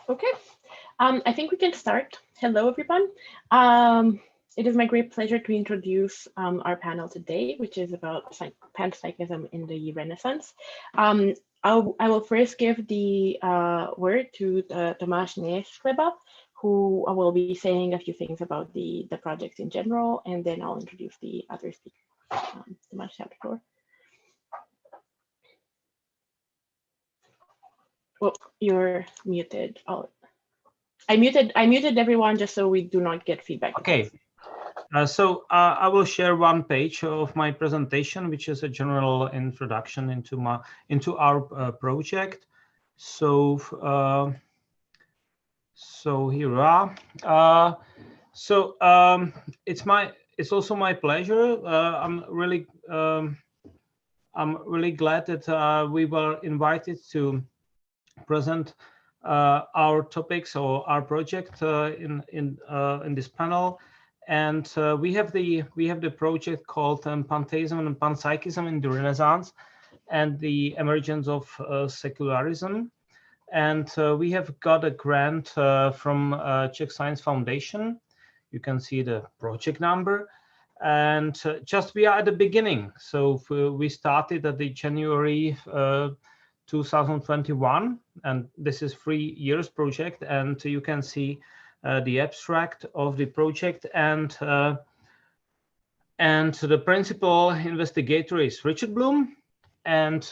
Okay, I think we can start. Hello, everyone. It is my great pleasure to introduce our panel today, which is about panpsychism in the Renaissance. I will first give the word to Tomáš Nejeschleba, who will be saying a few things about the projects in general, and then I'll introduce the other speakers. Tomáš, you have the floor. Oh, you're muted. I muted everyone just so we do not get feedback. Okay. So I will share one page of my presentation, which is a general introduction into our project. So here we are. It's also my pleasure. I'm really glad that we were invited to present our topics or our project in this panel. And we have the project called Pantheism and Panpsychism in the Renaissance and the emergence of secularism. And we have got a grant from Czech Science Foundation. You can see the project number. And just we are at the beginning. So we started at the January 2021, and this is 3 years project. And you can see the abstract of the project, and the principal investigator is Richard Blum, and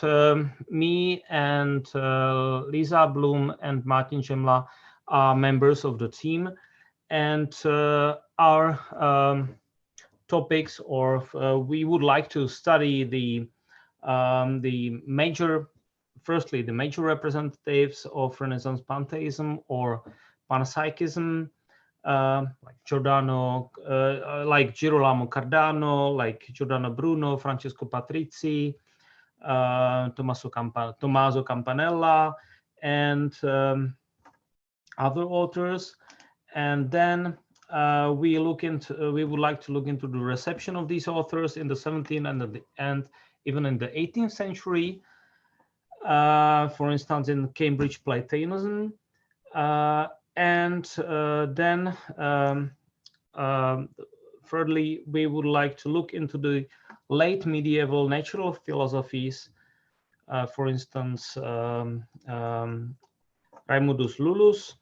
me and Lisa Blum and Martin Žemla are members of the team, and our topics, or we would like to study the major representatives of Renaissance pantheism or Panpsychism, like Giordano, like Girolamo Cardano, like Giordano Bruno, Francesco Patrizi, Tommaso Campanella, and other authors. And then we would like to look into the reception of these authors in the 17th and even in the 18th century. For instance, in Cambridge Platonism. And then thirdly, we would like to look into the late medieval natural philosophies, for instance, Raimundus Lullus,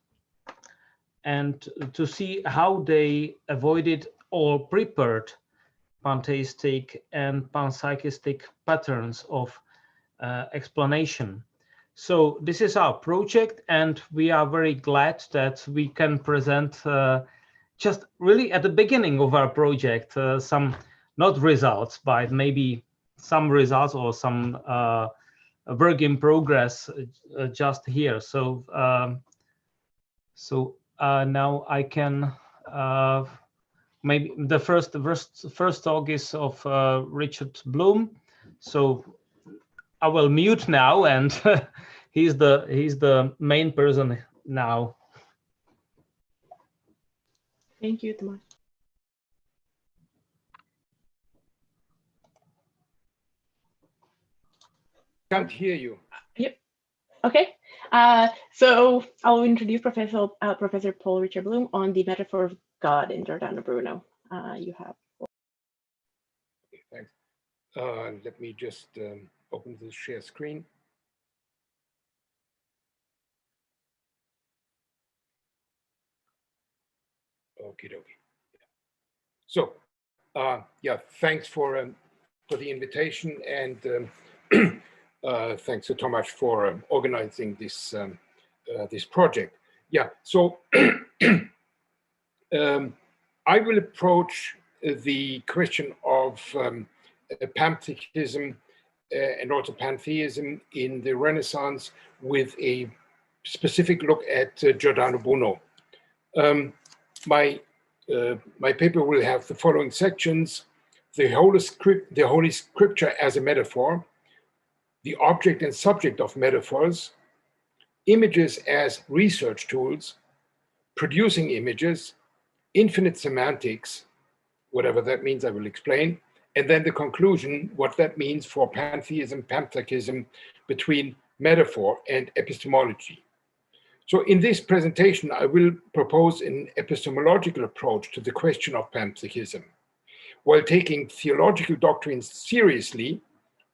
and to see how they avoided or prepared pantheistic and panpsychistic patterns of explanation. So this is our project, and we are very glad that we can present just really at the beginning of our project some, not results, but maybe some results or some work in progress just here. So now I can maybe the first talk is of Richard Blum. So I will mute now, and he's the main person now. Thank you, Tomáš. Can't hear you. Yep. Okay. So I'll introduce Professor Paul Richard Blum on the metaphor of God in Giordano Bruno. You have. Okay, thanks. Let me just open the share screen. Okay. So, yeah, thanks for the invitation, and thanks to Tomáš for organizing this this project. Yeah. So I will approach the question of panpsychism and also pantheism in the Renaissance with a specific look at Giordano Bruno. My paper will have the following sections: the Holy Scripture as a metaphor, the object and subject of metaphors, images as research tools, producing images, infinite semantics, whatever that means I will explain, and then the conclusion, what that means for pantheism, panpsychism, between metaphor and epistemology. So in this presentation, I will propose an epistemological approach to the question of panpsychism. While taking theological doctrines seriously,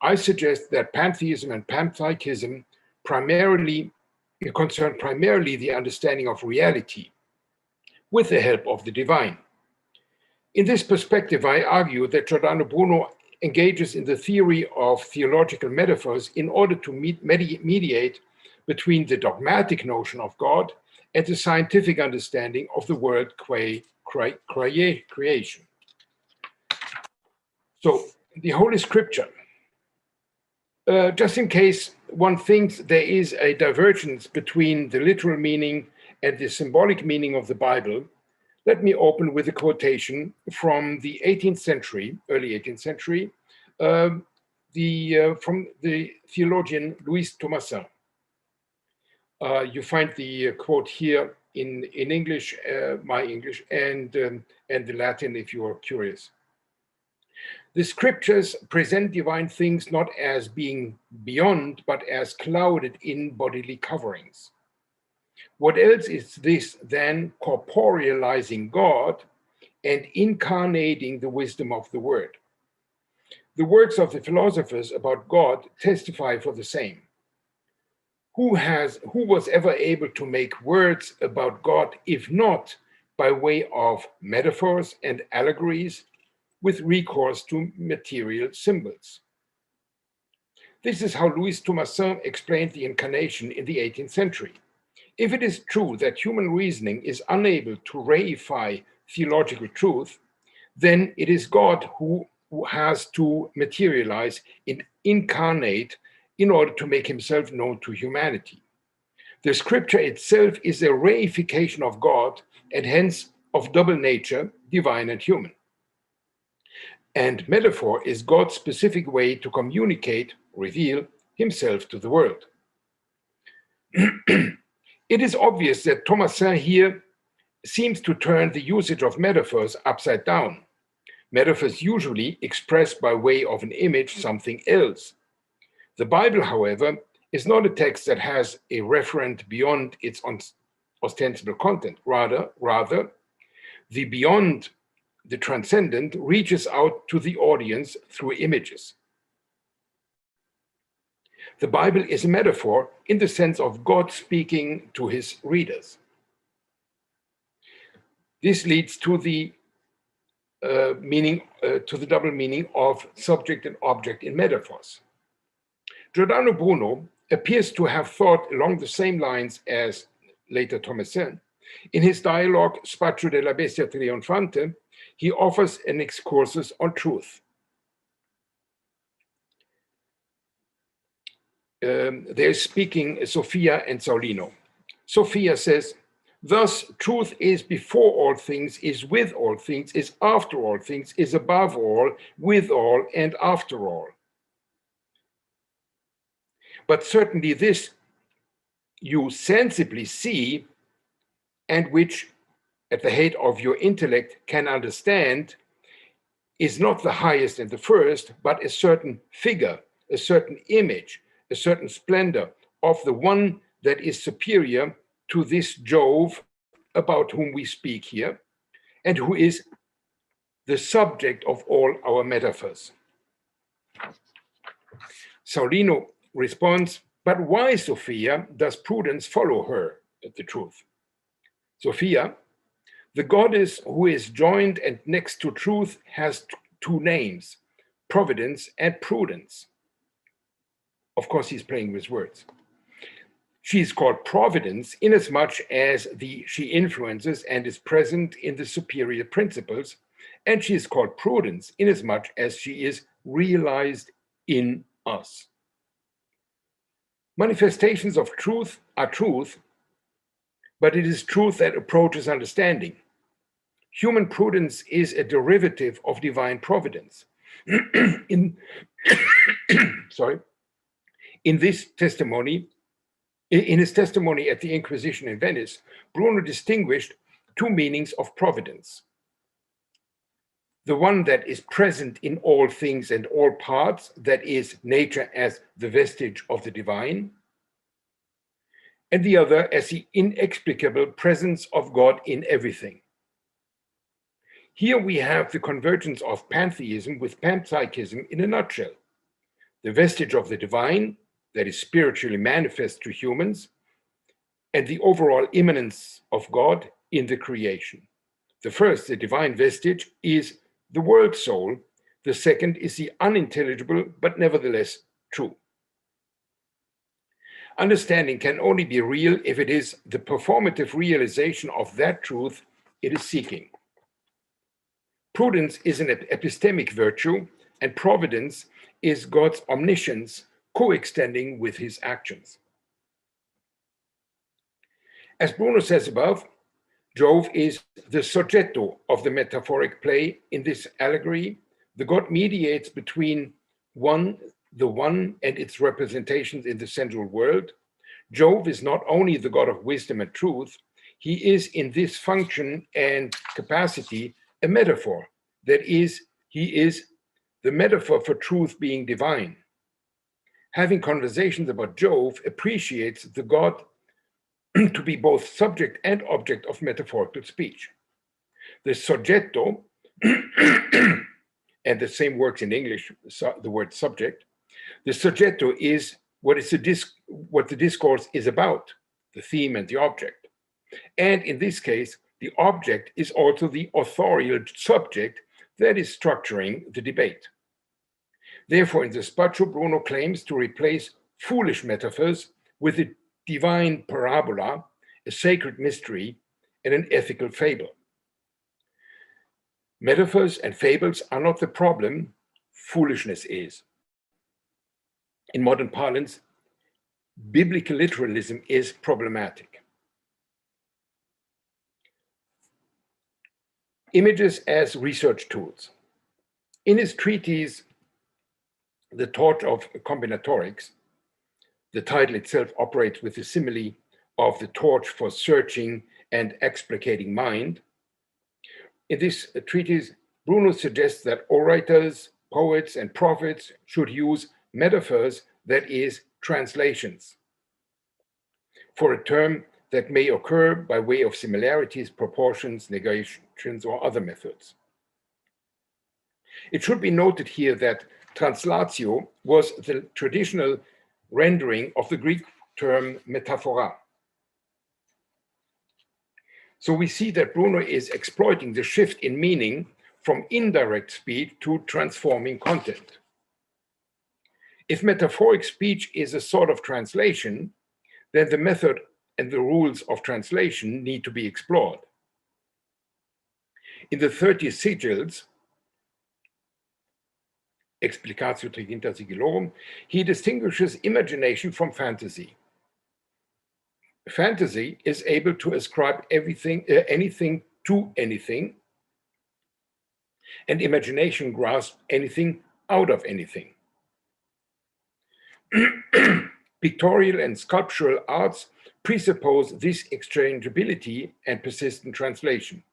I suggest that pantheism and panpsychism concern primarily the understanding of reality with the help of the divine. In this perspective, I argue that Giordano Bruno engages in the theory of theological metaphors in order to mediate between the dogmatic notion of God and the scientific understanding of the world creation. So, the Holy Scripture. Just in case one thinks there is a divergence between the literal meaning and the symbolic meaning of the Bible, let me open with a quotation from the 18th century, early 18th century, from the theologian Louis Thomasin. You find the quote here in English, my English, and the Latin if you are curious. The scriptures present divine things not as being beyond, but as clouded in bodily coverings. What else is this than corporealizing God and incarnating the wisdom of the word? The works of the philosophers about God testify for the same. Who was ever able to make words about God, if not by way of metaphors and allegories, with recourse to material symbols? This is how Louis Thomasin explained the incarnation in the 18th century. If it is true that human reasoning is unable to reify theological truth, then it is God who has to materialize and incarnate in order to make himself known to humanity. The scripture itself is a reification of God and hence of double nature, divine and human. And metaphor is God's specific way to communicate, reveal himself to the world. It is obvious that Thomasin here seems to turn the usage of metaphors upside down. Metaphors usually express by way of an image something else. The Bible, however, is not a text that has a referent beyond its ostensible content. Rather, the beyond, the transcendent, reaches out to the audience through images. The Bible is a metaphor in the sense of God speaking to his readers. This leads to the double meaning of subject and object in metaphors. Giordano Bruno appears to have thought along the same lines as later Thomasin. In his dialogue Spaccio della Bestia Trionfante, he offers an excursus on truth. They're speaking Sophia and Saulino. Sophia says, thus truth is before all things, is with all things, is after all things, is above all, with all, and after all. But certainly this you sensibly see, and which at the head of your intellect can understand, is not the highest and the first, but a certain figure, a certain image, a certain splendor of the one that is superior to this Jove about whom we speak here, and who is the subject of all our metaphors. Saulino responds, but why, Sophia, does prudence follow her at the truth? Sophia, the goddess who is joined and next to truth, has two names, providence and prudence. Of course, he's playing with words. She is called providence inasmuch as she influences and is present in the superior principles, and she is called prudence inasmuch as she is realized in us. Manifestations of truth are truth, but it is truth that approaches understanding. Human prudence is a derivative of divine providence. In his testimony at the Inquisition in Venice, Bruno distinguished two meanings of providence. The one that is present in all things and all parts, that is nature as the vestige of the divine, and the other as the inexplicable presence of God in everything. Here we have the convergence of pantheism with panpsychism in a nutshell. The vestige of the divine, that is spiritually manifest to humans, and the overall immanence of God in the creation. The first, the divine vestige, is the world soul. The second is the unintelligible, but nevertheless true. Understanding can only be real if it is the performative realization of that truth it is seeking. Prudence is an epistemic virtue, and providence is God's omniscience coextending with his actions. As Bruno says above, Jove is the soggetto of the metaphoric play. In this allegory, the god mediates between the one and its representations in the sensual world. Jove is not only the god of wisdom and truth, he is in this function and capacity a metaphor. That is, he is the metaphor for truth being divine. Having conversations about Jove appreciates the god to be both subject and object of metaphorical speech. The soggetto, and the same works in English, the word subject, the soggetto is what the discourse is about, the theme and the object. And in this case, the object is also the authorial subject that is structuring the debate. Therefore, in the Spaccio, Bruno claims to replace foolish metaphors with a divine parabola, a sacred mystery, and an ethical fable. Metaphors and fables are not the problem, foolishness is. In modern parlance, biblical literalism is problematic. Images as research tools. In his treatise, The Torch of Combinatorics, the title itself operates with the simile of the torch for searching and explicating mind. In this treatise, Bruno suggests that orators, poets, and prophets should use metaphors, that is, translations, for a term that may occur by way of similarities, proportions, negations, or other methods. It should be noted here that translatio was the traditional rendering of the Greek term metaphora. So we see that Bruno is exploiting the shift in meaning from indirect speech to transforming content. If metaphoric speech is a sort of translation, then the method and the rules of translation need to be explored. In the 30 sigils, Explicatio Triginta Sigilorum, he distinguishes imagination from fantasy. Fantasy is able to ascribe anything to anything, and imagination grasps anything out of anything. Pictorial and sculptural arts presuppose this exchangeability and persistent translation.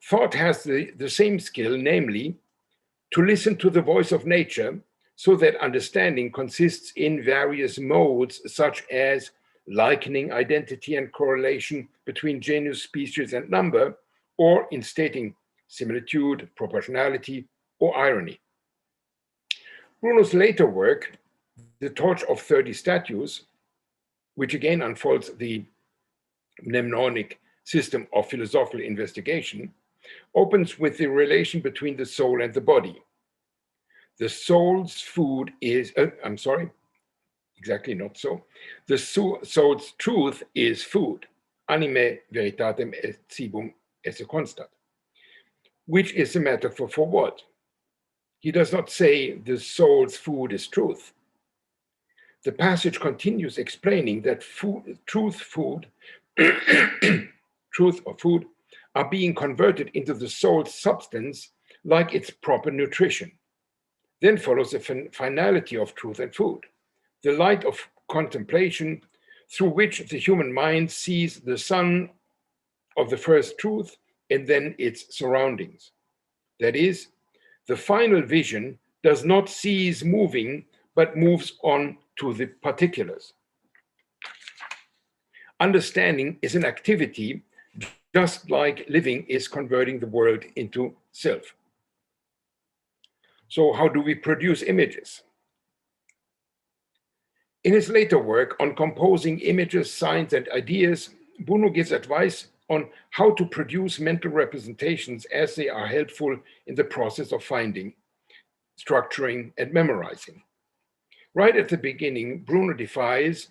Thought has the same skill, namely, to listen to the voice of nature, so that understanding consists in various modes, such as likening identity and correlation between genus, species, and number, or in stating similitude, proportionality, or irony. Bruno's later work, The Torch of 30 Statues, which again unfolds the mnemonic system of philosophical investigation, opens with the relation between the soul and the body. The soul's food is, exactly not so. The soul's truth is food, anime veritatem et cibum esse constat, which is a metaphor for what? He does not say the soul's food is truth. The passage continues explaining that truth or food are being converted into the soul's substance like its proper nutrition. Then follows the finality of truth and food, the light of contemplation through which the human mind sees the sun of the first truth and then its surroundings. That is, the final vision does not cease moving, but moves on to the particulars. Understanding is an activity, just like living is converting the world into self. So how do we produce images? In his later work on composing images, signs, and ideas, Bruno gives advice on how to produce mental representations as they are helpful in the process of finding, structuring, and memorizing. Right at the beginning, Bruno defines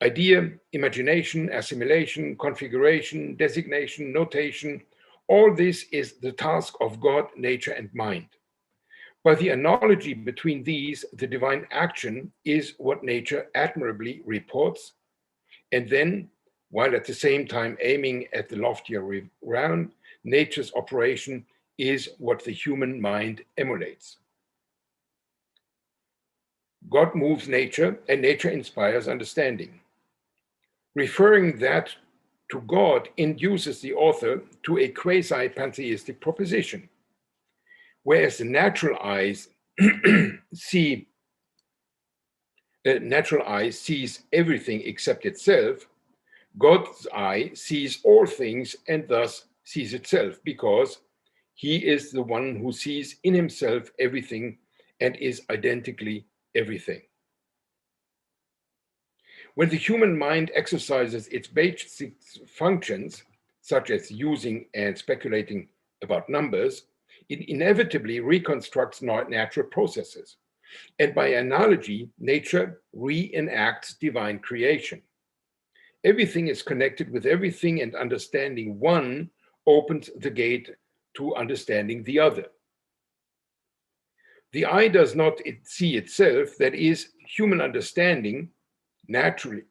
idea, imagination, assimilation, configuration, designation, notation. All this is the task of God, nature, and mind. By the analogy between these, the divine action is what nature admirably reports, and then, while at the same time aiming at the loftier realm, nature's operation is what the human mind emulates. God moves nature, and nature inspires understanding. Referring that to God induces the author to a quasi-pantheistic proposition. Whereas the natural eye sees everything except itself, God's eye sees all things and thus sees itself, because he is the one who sees in himself everything and is identically everything. When the human mind exercises its basic functions, such as using and speculating about numbers, it inevitably reconstructs natural processes. And by analogy, nature reenacts divine creation. Everything is connected with everything, and understanding one opens the gate to understanding the other. The eye does not see itself, that is, human understanding naturally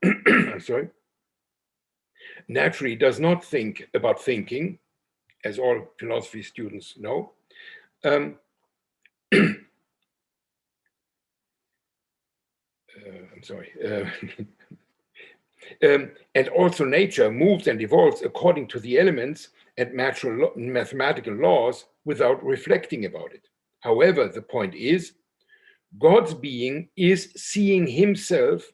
does not think about thinking, as all philosophy students know. And also nature moves and evolves according to the elements and mathematical laws without reflecting about it. However, the point is, God's being is seeing himself,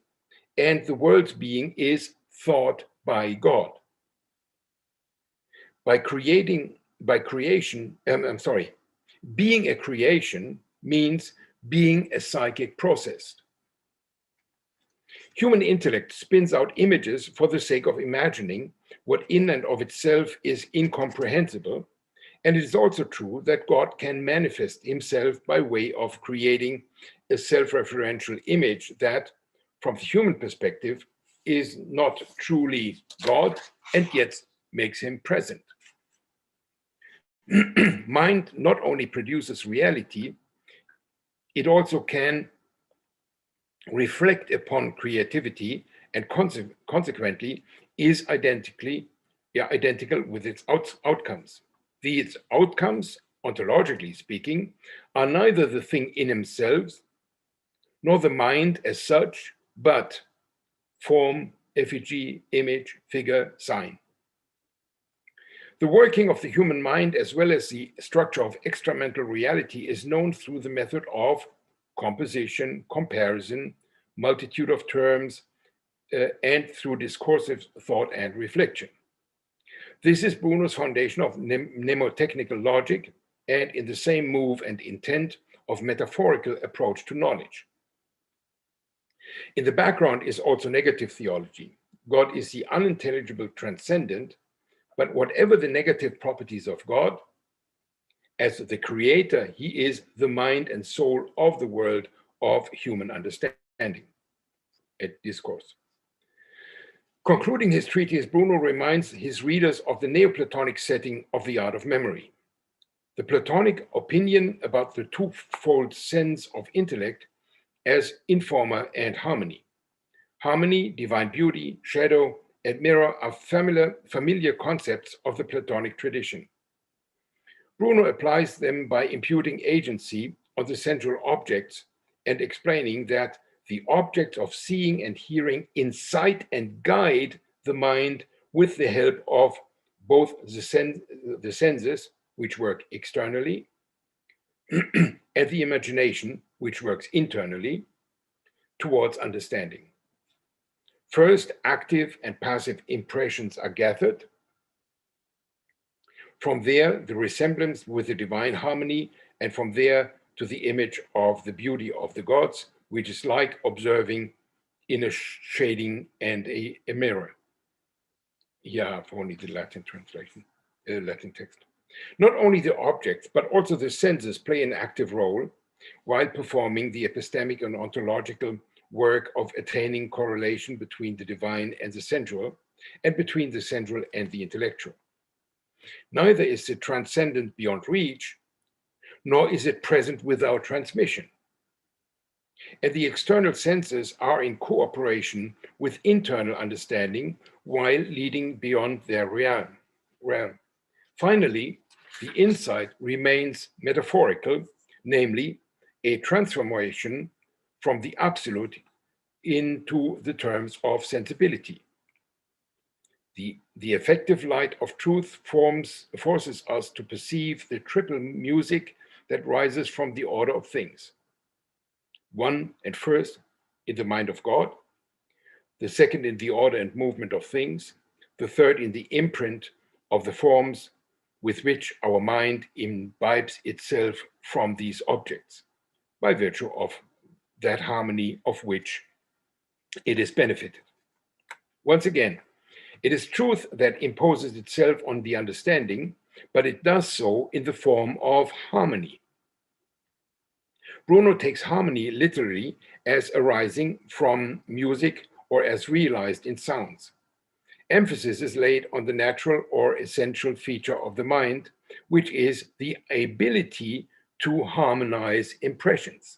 and the world's being is thought by God. Being a creation means being a psychic process. Human intellect spins out images for the sake of imagining what in and of itself is incomprehensible, and it is also true that God can manifest himself by way of creating a self-referential image that, from the human perspective, is not truly God and yet makes him present. Mind not only produces reality, it also can reflect upon creativity, and consequently is identical with its outcomes. These outcomes, ontologically speaking, are neither the thing in themselves nor the mind as such, but form, effigy, image, figure, sign. The working of the human mind, as well as the structure of extramental reality, is known through the method of composition, comparison, multitude of terms, and through discursive thought and reflection. This is Bruno's foundation of mnemotechnical logic, and in the same move and intent of metaphorical approach to knowledge. In the background is also negative theology. God is the unintelligible transcendent, but whatever the negative properties of God, as the creator, he is the mind and soul of the world of human understanding. At discourse. Concluding his treatise, Bruno reminds his readers of the Neoplatonic setting of the art of memory. The Platonic opinion about the twofold sense of intellect as informer and harmony. Harmony, divine beauty, shadow, and mirror are familiar concepts of the Platonic tradition. Bruno applies them by imputing agency on the central objects and explaining that the objects of seeing and hearing incite and guide the mind with the help of both the senses, which work externally, and the imagination, which works internally, towards understanding. First, active and passive impressions are gathered. From there, the resemblance with the divine harmony, and from there to the image of the beauty of the gods, which is like observing in a shading and a mirror. Yeah, I've only the Latin translation, Latin text. Not only the objects, but also the senses play an active role while performing the epistemic and ontological work of attaining correlation between the divine and the sensual, and between the sensual and the intellectual. Neither is the transcendent beyond reach, nor is it present without transmission. And the external senses are in cooperation with internal understanding while leading beyond their realm. Finally, the insight remains metaphorical, namely a transformation from the absolute into the terms of sensibility. The effective light of truth forces us to perceive the triple music that rises from the order of things. One and first in the mind of God, the second in the order and movement of things, the third in the imprint of the forms with which our mind imbibes itself from these objects, by virtue of that harmony of which it is benefited. Once again, it is truth that imposes itself on the understanding, but it does so in the form of harmony. Bruno takes harmony literally as arising from music or as realized in sounds. Emphasis is laid on the natural or essential feature of the mind, which is the ability to harmonize impressions.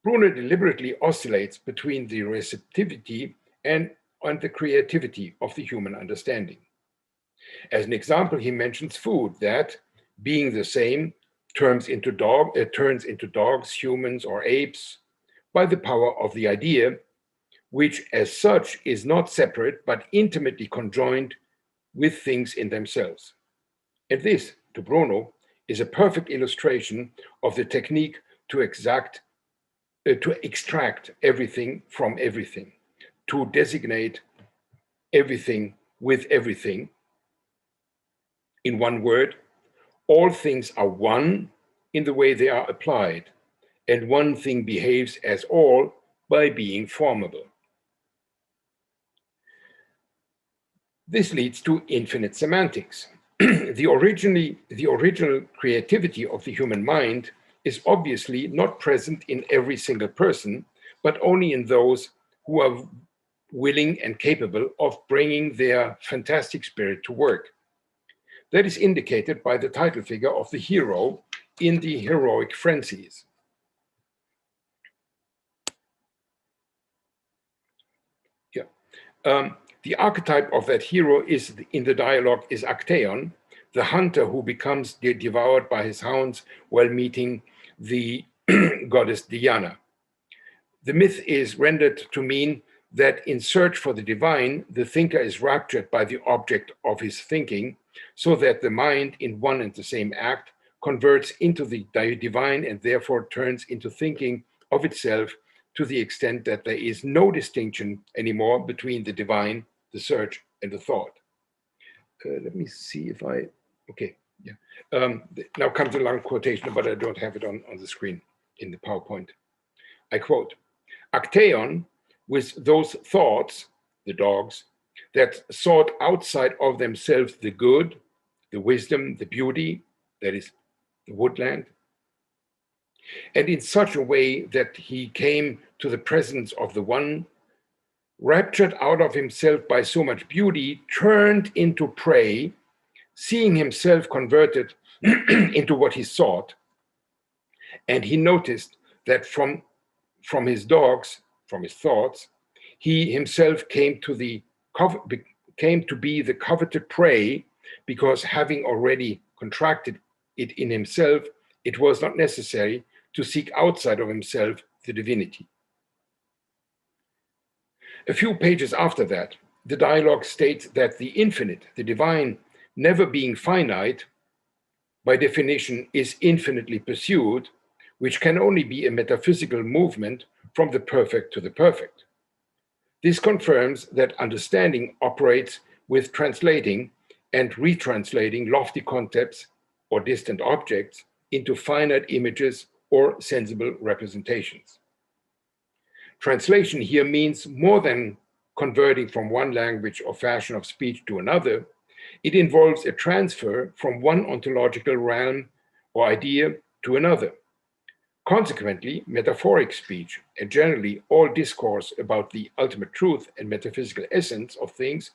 Bruno deliberately oscillates between the receptivity and the creativity of the human understanding. As an example, he mentions food that, being the same, turns into dogs, humans, or apes by the power of the idea, which as such is not separate but intimately conjoined with things in themselves. And this, to Bruno, is a perfect illustration of the technique to extract everything from everything, to designate everything with everything. In one word, all things are one in the way they are applied, and one thing behaves as all by being formable. This leads to infinite semantics. The original creativity of the human mind is obviously not present in every single person, but only in those who are willing and capable of bringing their fantastic spirit to work. That is indicated by the title figure of the hero in the heroic frenzies. The archetype of that hero is, in the dialogue, is Actaeon, the hunter who becomes devoured by his hounds while meeting the goddess Diana. The myth is rendered to mean that in search for the divine, the thinker is raptured by the object of his thinking, so that the mind, in one and the same act, converts into the divine and therefore turns into thinking of itself to the extent that there is no distinction anymore between the divine, the search, and the thought. Let me see if okay, yeah. Now comes a long quotation, but I don't have it on the screen in the PowerPoint. I quote, Actaeon, with those thoughts, the dogs, that sought outside of themselves the good, the wisdom, the beauty, that is the woodland, and in such a way that he came to the presence of the one, raptured out of himself by so much beauty, turned into prey, seeing himself converted into what he sought. And he noticed that from his dogs, from his thoughts, he himself came to be the coveted prey, because having already contracted it in himself, it was not necessary to seek outside of himself the divinity. A few pages after that, the dialogue states that the infinite, the divine, never being finite, by definition is infinitely pursued, which can only be a metaphysical movement from the perfect to the perfect. This confirms that understanding operates with translating and retranslating lofty concepts or distant objects into finite images or sensible representations. Translation here means more than converting from one language or fashion of speech to another. It involves a transfer from one ontological realm or idea to another. Consequently, metaphoric speech, and generally all discourse about the ultimate truth and metaphysical essence of things,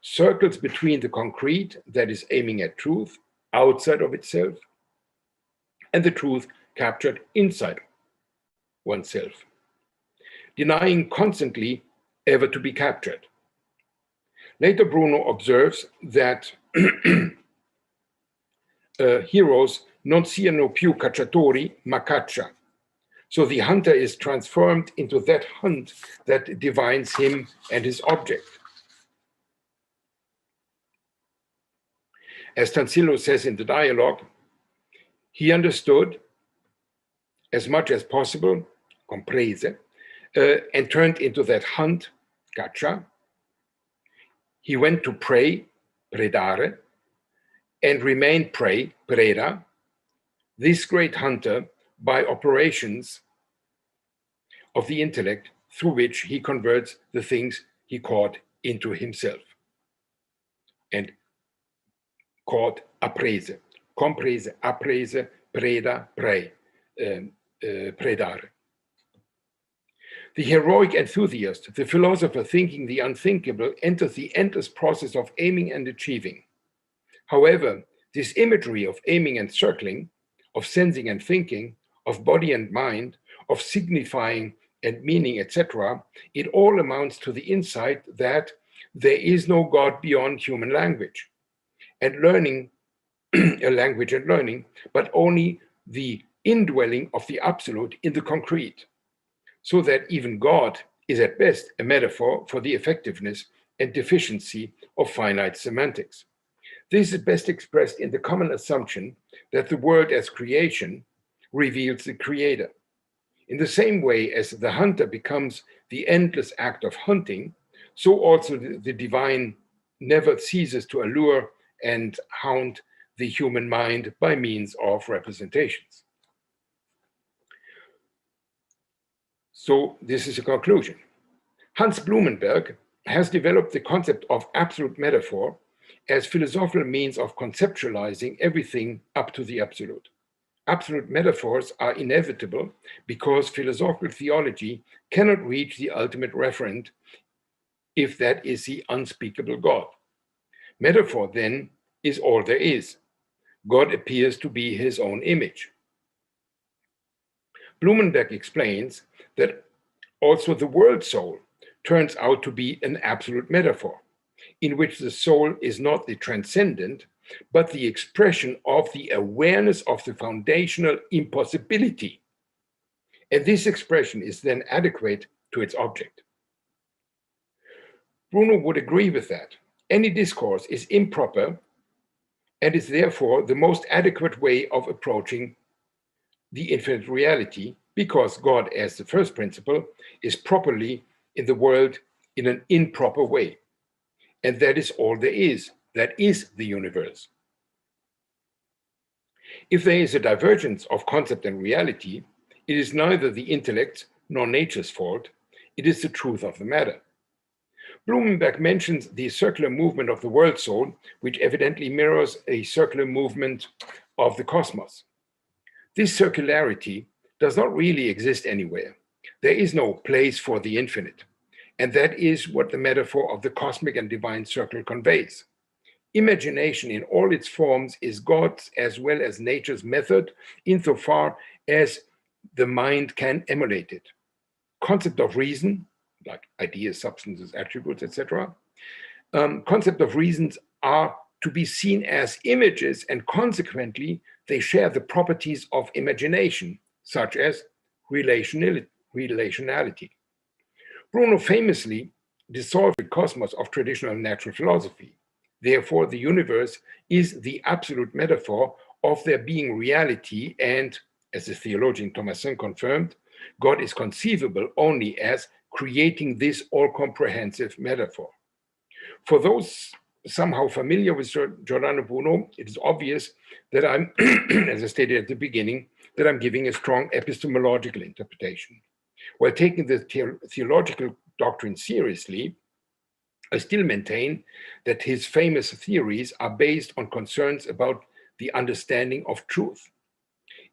circles between the concrete, that is aiming at truth, outside of itself, and the truth captured inside oneself, denying constantly ever to be captured. Later, Bruno observes that heroes non siano più cacciatori, ma caccia. So the hunter is transformed into that hunt that defines him and his object. As Tansillo says in the dialogue, he understood as much as possible, comprese, and turned into that hunt, caccia. He went to prey, predare, and remained prey, preda, this great hunter by operations of the intellect through which he converts the things he caught into himself and caught apprese, comprese, apprese, preda, prey, predare. The heroic enthusiast, the philosopher thinking the unthinkable, enters the endless process of aiming and achieving. However, this imagery of aiming and circling, of sensing and thinking, of body and mind, of signifying and meaning, etc., it all amounts to the insight that there is no God beyond human language and learning, a language and learning, but only the indwelling of the absolute in the concrete, so that even God is at best a metaphor for the effectiveness and deficiency of finite semantics. This is best expressed in the common assumption that the world as creation reveals the creator. In the same way as the hunter becomes the endless act of hunting, so also the divine never ceases to allure and hound the human mind by means of representations. So this is a conclusion. Hans Blumenberg has developed the concept of absolute metaphor as philosophical means of conceptualizing everything up to the absolute. Absolute metaphors are inevitable because philosophical theology cannot reach the ultimate referent if that is the unspeakable God. Metaphor then is all there is. God appears to be his own image. Blumenberg explains that also the world soul turns out to be an absolute metaphor, in which the soul is not the transcendent, but the expression of the awareness of the foundational impossibility. And this expression is then adequate to its object. Bruno would agree with that. Any discourse is improper and is therefore the most adequate way of approaching the infinite reality, because God, as the first principle, is properly in the world in an improper way. And that is all there is. That is the universe. If there is a divergence of concept and reality, it is neither the intellect's nor nature's fault. It is the truth of the matter. Blumenberg mentions the circular movement of the world soul, which evidently mirrors a circular movement of the cosmos. This circularity does not really exist anywhere. There is no place for the infinite. And that is what the metaphor of the cosmic and divine circle conveys. Imagination in all its forms is God's as well as nature's method, insofar as the mind can emulate it. Concept of reason, like ideas, substances, attributes, etc. Concept of reasons are to be seen as images, and consequently, they share the properties of imagination, such as relationality. Bruno famously dissolved the cosmos of traditional natural philosophy. Therefore, the universe is the absolute metaphor of there being reality, and, as the theologian Thomasin confirmed, God is conceivable only as creating this all-comprehensive metaphor. For those somehow familiar with Giordano Bruno, it is obvious that I'm, as I stated at the beginning, that I'm giving a strong epistemological interpretation. While taking the theological doctrine seriously, I still maintain that his famous theories are based on concerns about the understanding of truth.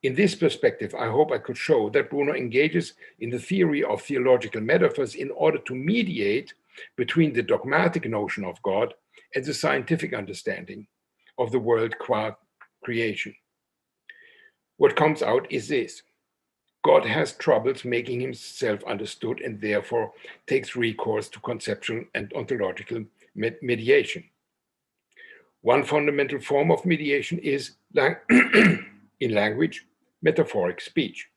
In this perspective, I hope I could show that Bruno engages in the theory of theological metaphors in order to mediate between the dogmatic notion of God and the scientific understanding of the world qua creation. What comes out is this: God has troubles making himself understood and therefore takes recourse to conceptual and ontological mediation. One fundamental form of mediation is, in language, metaphoric speech.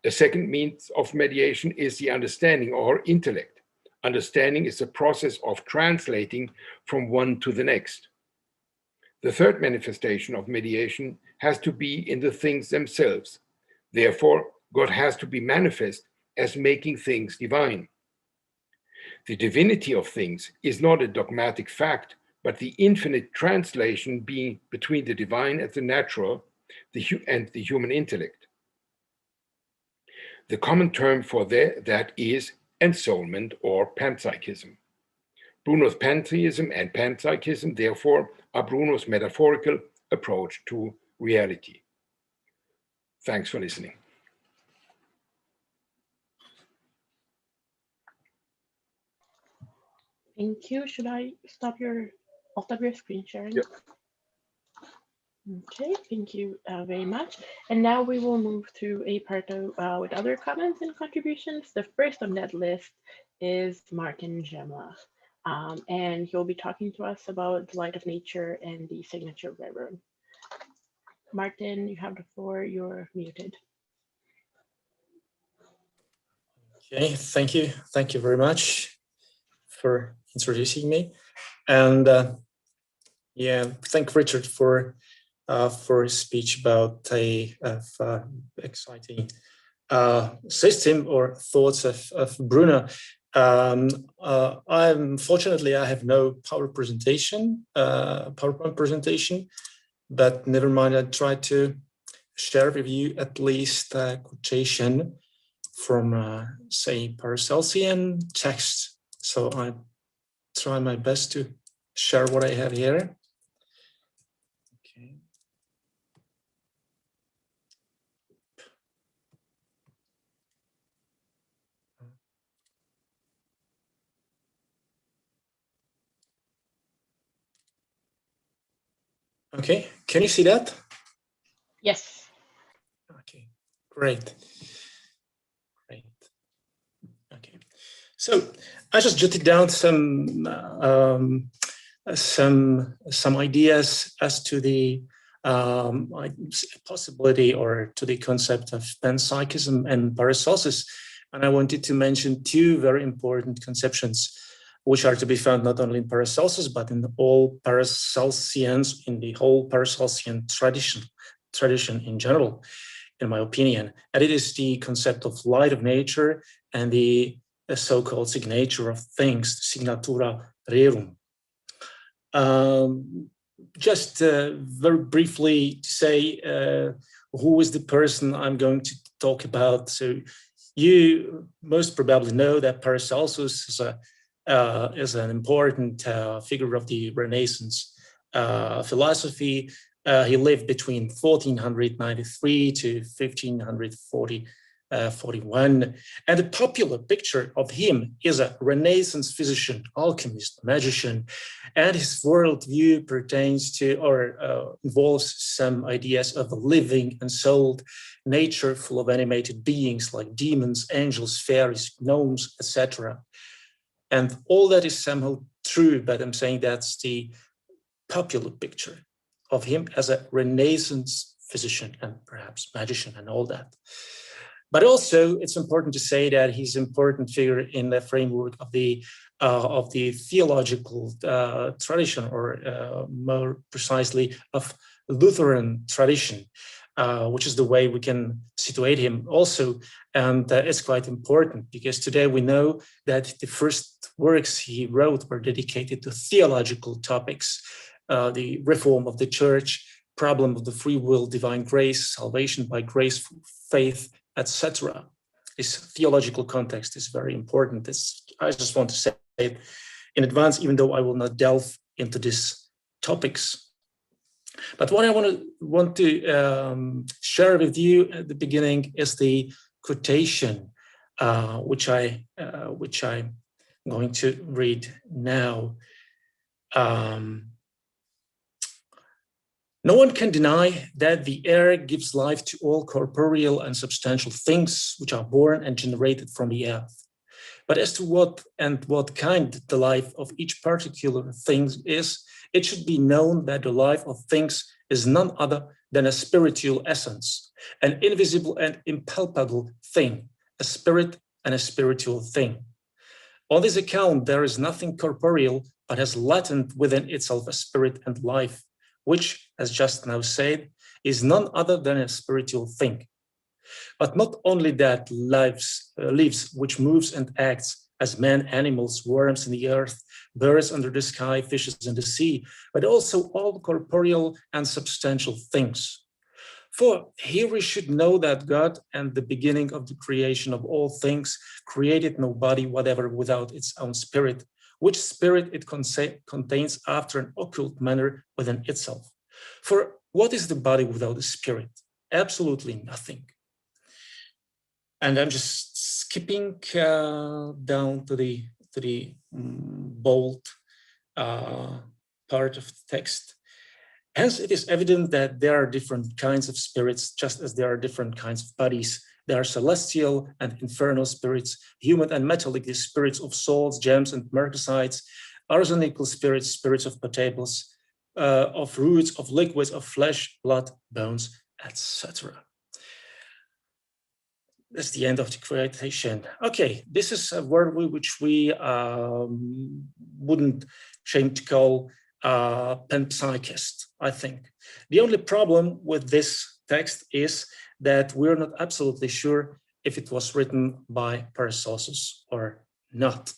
A second means of mediation is the understanding or intellect. Understanding is the process of translating from one to the next. The third manifestation of mediation has to be in the things themselves. Therefore, God has to be manifest as making things divine. The divinity of things is not a dogmatic fact, but the infinite translation being between the divine and the natural, and the human intellect. The common term for that is ensoulment or panpsychism. Bruno's pantheism and panpsychism, therefore, are Bruno's metaphorical approach to reality. Thanks for listening. Thank you. Should I stop your screen sharing? Yep. Okay, thank you very much. And now we will move to a part of, with other comments and contributions. The first on that list is Martin Žemla. And he'll be talking to us about the light of nature and the signature railroad. Martin, you have the floor. You're muted. Okay, thank you. Thank you very much for introducing me. And yeah, thank Richard for his speech about a exciting system or thoughts of Bruno. Unfortunately, I have no PowerPoint presentation, but never mind. I try to share with you at least a quotation from, say, Paracelsian text. So I try my best to share what I have here. Okay. Okay, can you see that? Yes. Okay, great. Great. Okay, so I just jotted down some ideas as to the possibility or to the concept of panpsychism and Paracelsus, and I wanted to mention two very important conceptions, which are to be found not only in Paracelsus but in all Paracelsians, in the whole Paracelsian tradition in general, in my opinion. And it is the concept of light of nature and the so-called signature of things, signatura rerum. Just very briefly to say who is the person I'm going to talk about. So you most probably know that Paracelsus is an important figure of the Renaissance philosophy. He lived between 1493 to 1541, and the popular picture of him is a Renaissance physician, alchemist, magician, and his worldview pertains to or involves some ideas of a living and souled nature full of animated beings like demons, angels, fairies, gnomes, etc. And all that is somehow true, but I'm saying that's the popular picture of him as a Renaissance physician and perhaps magician and all that. But also, it's important to say that he's an important figure in the framework of the theological tradition, or more precisely, of Lutheran tradition. which is the way we can situate him also. And it's quite important because today we know that the first works he wrote were dedicated to theological topics, the reform of the church, problem of the free will, divine grace, salvation by grace, faith, etc. This theological context is very important. I just want to say it in advance, even though I will not delve into these topics. But what I want to share with you at the beginning is the quotation, which I'm going to read now. No one can deny that the air gives life to all corporeal and substantial things which are born and generated from the earth. But as to what kind the life of each particular thing is, it should be known that the life of things is none other than a spiritual essence, an invisible and impalpable thing, a spirit and a spiritual thing. On this account, there is nothing corporeal, but has latent within itself a spirit and life, which, as just now said, is none other than a spiritual thing. But not only that lives, which moves and acts as men, animals, worms in the earth, birds under the sky, fishes in the sea, but also all corporeal and substantial things. For here we should know that God, and the beginning of the creation of all things, created no body whatever without its own spirit, which spirit it contains after an occult manner within itself. For what is the body without a spirit? Absolutely nothing. And I'm just skipping down to the bold part of the text. Hence, it is evident that there are different kinds of spirits, just as there are different kinds of bodies. There are celestial and infernal spirits, human and metallic, the spirits of salts, gems, and mercasites, arsenical spirits, spirits of potatoes, of roots, of liquids, of flesh, blood, bones, etc. That's the end of the quotation. Okay, this is a word which we wouldn't shame to call panpsychist, I think. The only problem with this text is that we're not absolutely sure if it was written by Paracelsus or not.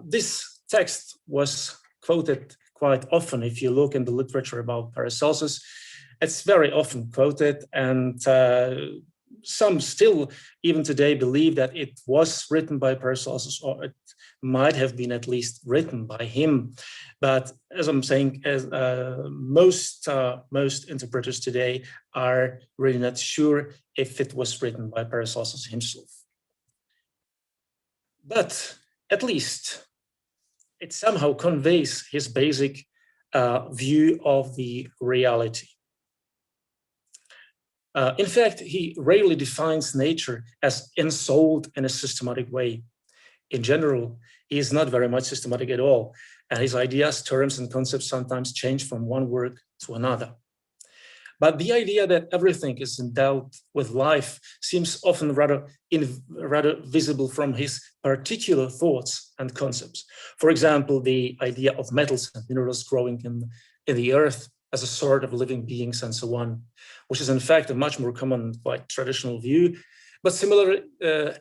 This text was quoted quite often. If you look in the literature about Paracelsus, it's very often quoted, and some still, even today, believe that it was written by Paracelsus, or it might have been at least written by him. But as I'm saying, as most interpreters today are really not sure if it was written by Paracelsus himself. But at least it somehow conveys his basic view of the reality. In fact, he rarely defines nature as ensouled in a systematic way. In general, he is not very much systematic at all, and his ideas, terms, and concepts sometimes change from one work to another. But the idea that everything is endowed with life seems often rather visible from his particular thoughts and concepts. For example, the idea of metals and minerals growing in the earth as a sort of living beings and so on, which is in fact a much more common, quite traditional view. But similar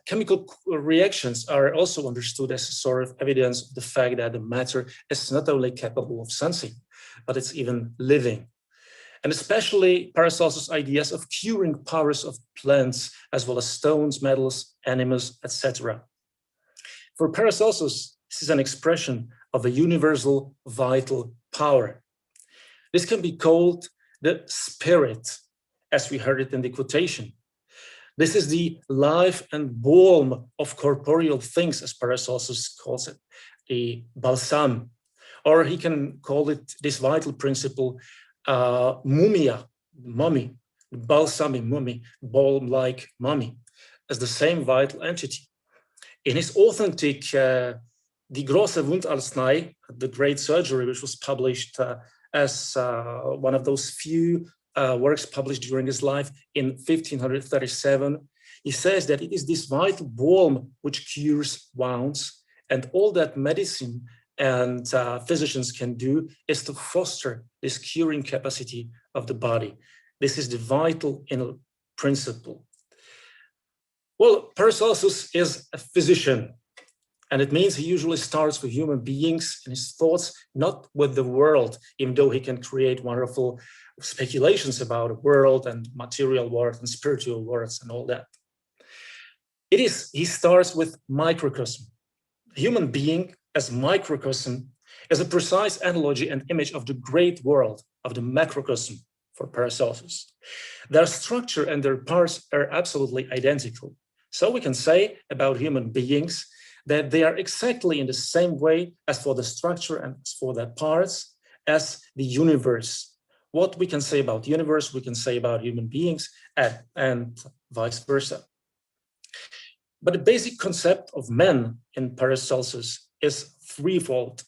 chemical reactions are also understood as a sort of evidence of the fact that the matter is not only capable of sensing, but it's even living. And especially Paracelsus' ideas of curing powers of plants, as well as stones, metals, animals, etc. For Paracelsus, this is an expression of a universal vital power. This can be called the spirit, as we heard it in the quotation. This is the life and balm of corporeal things, as Paracelsus calls it, the balsam, or he can call it this vital principle, mumia, mummy, balsamic mummy, balm-like mummy, as the same vital entity. In his authentic Die große Wundarznei, the Great Surgery, which was published as one of those few works published during his life in 1537, he says that it is this vital balm which cures wounds, and all that medicine and physicians can do is to foster this curing capacity of the body. This is the vital inner principle. Well, Paracelsus is a physician, and it means he usually starts with human beings and his thoughts, not with the world, even though he can create wonderful speculations about the world and material world and spiritual worlds and all that. He starts with microcosm. A human being as microcosm is a precise analogy and image of the great world, of the macrocosm for Paracelsus. Their structure and their parts are absolutely identical. So we can say about human beings that they are exactly in the same way as for the structure and as for their parts as the universe. What we can say about the universe, we can say about human beings and vice versa. But the basic concept of man in Paracelsus is threefold.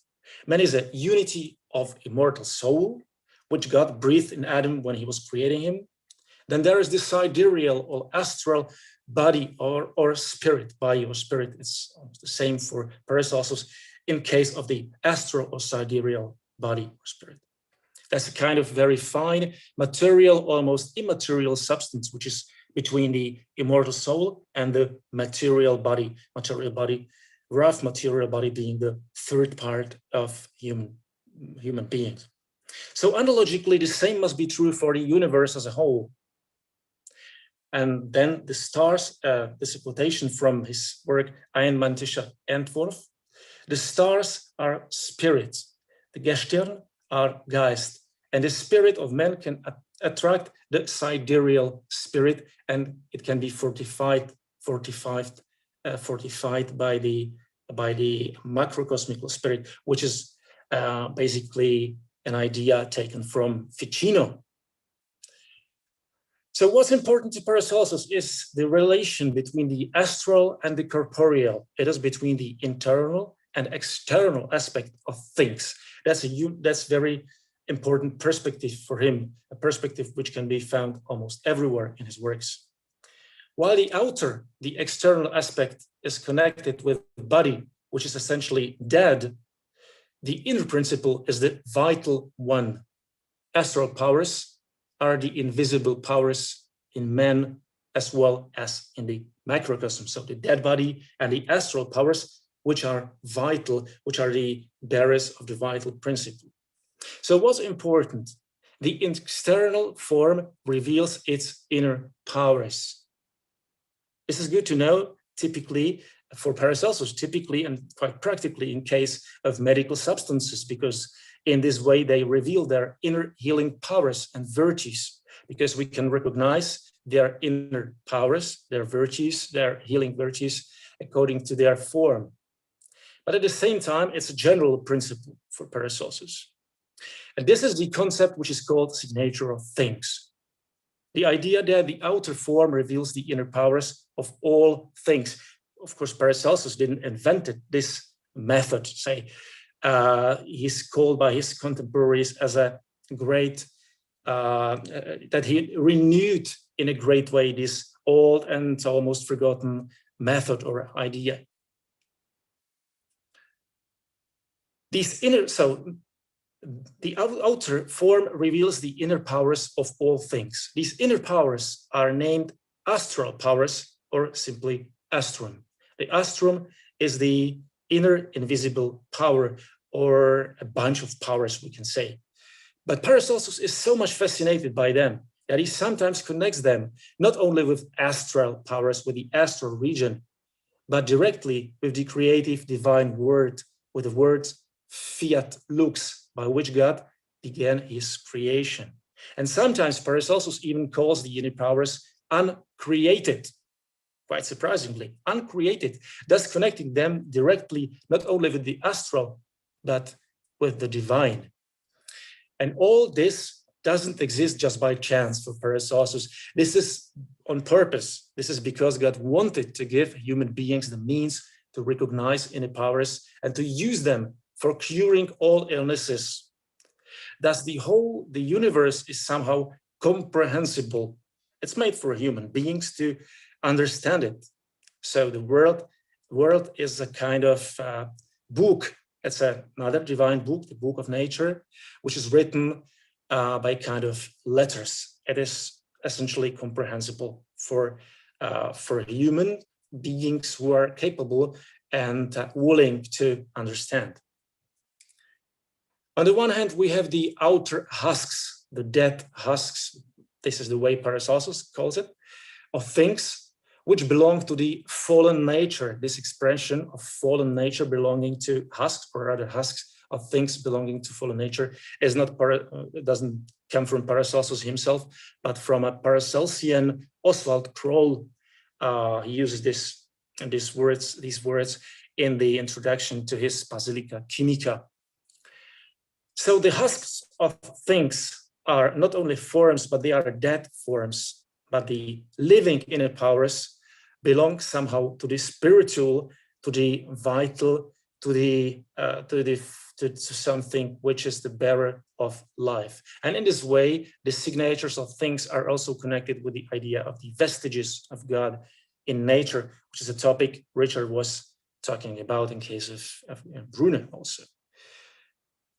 Man is a unity of immortal soul, which God breathed in Adam when he was creating him. Then there is the sidereal or astral body or spirit. Body or spirit is the same for Paracelsus in case of the astral or sidereal body or spirit. That's a kind of very fine material, almost immaterial substance, which is between the immortal soul and the material body, rough material body being the third part of human beings. So analogically, the same must be true for the universe as a whole. And then the stars, this is a quotation from his work, Einmäntischer Entwurf. The stars are spirits, the Gestirn are Geist, and the spirit of man can attract the sidereal spirit, and it can be fortified by the macrocosmical spirit, which is basically an idea taken from Ficino. So what's important to Paracelsus is the relation between the astral and the corporeal. It is between the internal and external aspect of things. That's very important perspective for him, a perspective which can be found almost everywhere in his works. While the outer, the external aspect is connected with the body, which is essentially dead, the inner principle is the vital one. Astral powers are the invisible powers in men as well as in the macrocosm. So the dead body and the astral powers, which are vital, which are the bearers of the vital principle. So what's important? The external form reveals its inner powers. This is good to know, typically, for Paracelsus, typically and quite practically in case of medical substances, because in this way they reveal their inner healing powers and virtues, because we can recognize their inner powers, their virtues, their healing virtues, according to their form. But at the same time, it's a general principle for Paracelsus. And this is the concept which is called signature of things. The idea that the outer form reveals the inner powers of all things. Of course, Paracelsus didn't invent this method, say. He's called by his contemporaries as a great, that he renewed in a great way this old and almost forgotten method or idea. The outer form reveals the inner powers of all things. These inner powers are named astral powers or simply astrum. The astrum is the inner invisible power or a bunch of powers, we can say. But Paracelsus is so much fascinated by them that he sometimes connects them not only with astral powers, with the astral region, but directly with the creative divine word, with the words fiat lux, by which God began his creation. And sometimes Paracelsus even calls the inner powers uncreated, quite surprisingly, uncreated, thus connecting them directly, not only with the astral, but with the divine. And all this doesn't exist just by chance for Paracelsus. This is on purpose. This is because God wanted to give human beings the means to recognize inner powers and to use them for curing all illnesses. Thus, the universe is somehow comprehensible. It's made for human beings to understand it. So the world is a kind of book. It's another divine book, the book of nature, which is written by kind of letters. It is essentially comprehensible for human beings who are capable and willing to understand. On the one hand, we have the outer husks, the dead husks. This is the way Paracelsus calls it, of things which belong to the fallen nature. This expression of fallen nature belonging to husks, or rather husks of things belonging to fallen nature, is not it doesn't come from Paracelsus himself, but from a Paracelsian Oswald Kroll. He uses these words in the introduction to his Basilica Chymica. So the husks of things are not only forms, but they are dead forms. But the living inner powers belong somehow to the spiritual, to the vital, to something which is the bearer of life. And in this way, the signatures of things are also connected with the idea of the vestiges of God in nature, which is a topic Richard was talking about in case of Brunner also.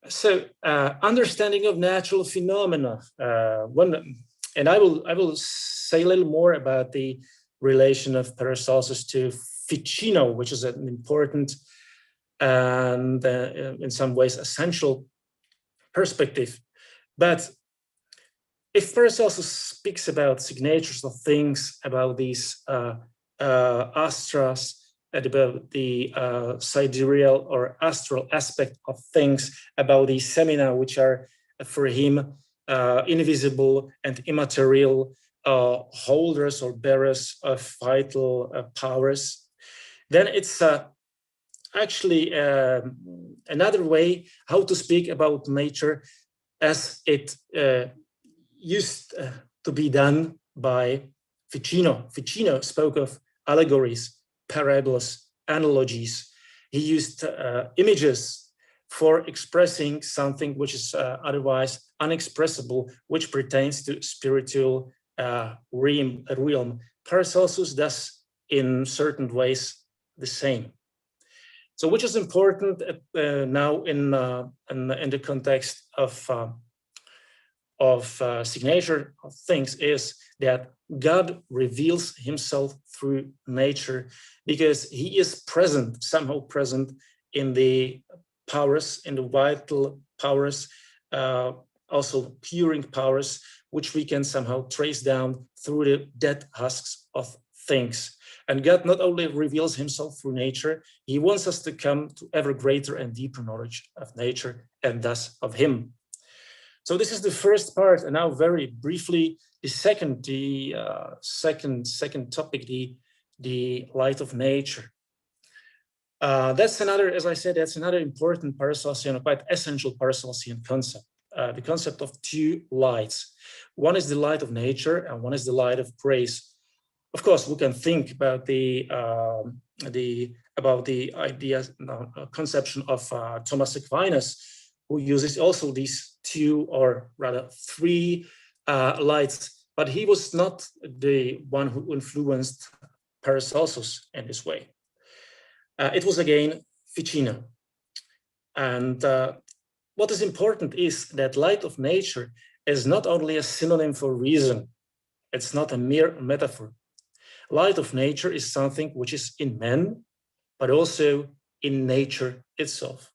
So understanding of natural phenomena. And I will say a little more about the relation of Paracelsus to Ficino, which is an important and in some ways essential perspective. But if Paracelsus speaks about signatures of things, about these astras, and about the sidereal or astral aspect of things, about the semina, which are for him invisible and immaterial holders or bearers of vital powers, then it's actually another way how to speak about nature as it used to be done by Ficino. Ficino spoke of allegories, parables, analogies. He used images for expressing something which is otherwise unexpressible, which pertains to spiritual realm. Paracelsus does in certain ways the same. So, which is important now in the context of signature of things is that God reveals himself through nature because he is present, somehow present in the powers, in the vital powers, also curing powers, which we can somehow trace down through the dead husks of things. And God not only reveals himself through nature, he wants us to come to ever greater and deeper knowledge of nature and thus of him. So this is the first part, and now very briefly, the second topic, the light of nature. That's another, as I said, that's another important Paracelsian, quite essential Paracelsian concept. The concept of two lights. One is the light of nature, and one is the light of grace. Of course, we can think about the conception of Thomas Aquinas, who uses also these two or rather three lights, but he was not the one who influenced Paracelsus in this way. It was again Ficino. And what is important is that light of nature is not only a synonym for reason, it's not a mere metaphor. Light of nature is something which is in man, but also in nature itself.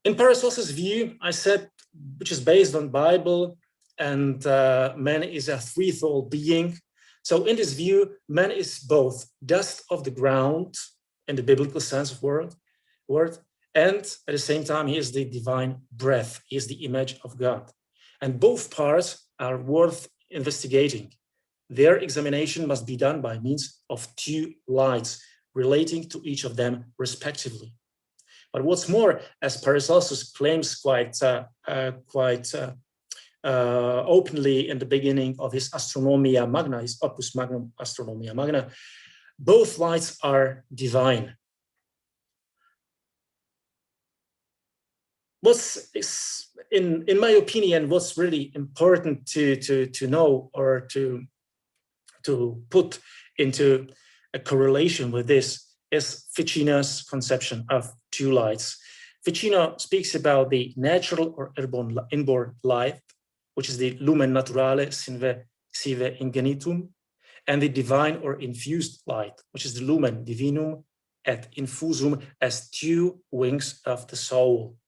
In Paracelsus' view, I said, which is based on Bible, and man is a threefold being. So in this view, man is both dust of the ground in the biblical sense of word, and at the same time, he is the divine breath. He is the image of God. And both parts are worth investigating. Their examination must be done by means of two lights relating to each of them respectively. But what's more, as Paracelsus claims quite openly in the beginning of his Astronomia Magna, his Opus Magnum Astronomia Magna, both lights are divine. In my opinion, what's really important to know or to put into a correlation with this is Ficino's conception of two lights. Ficino speaks about the natural or inborn light, which is the lumen naturale sive ingenitum, and the divine or infused light, which is the lumen divinum et infusum, as two wings of the soul.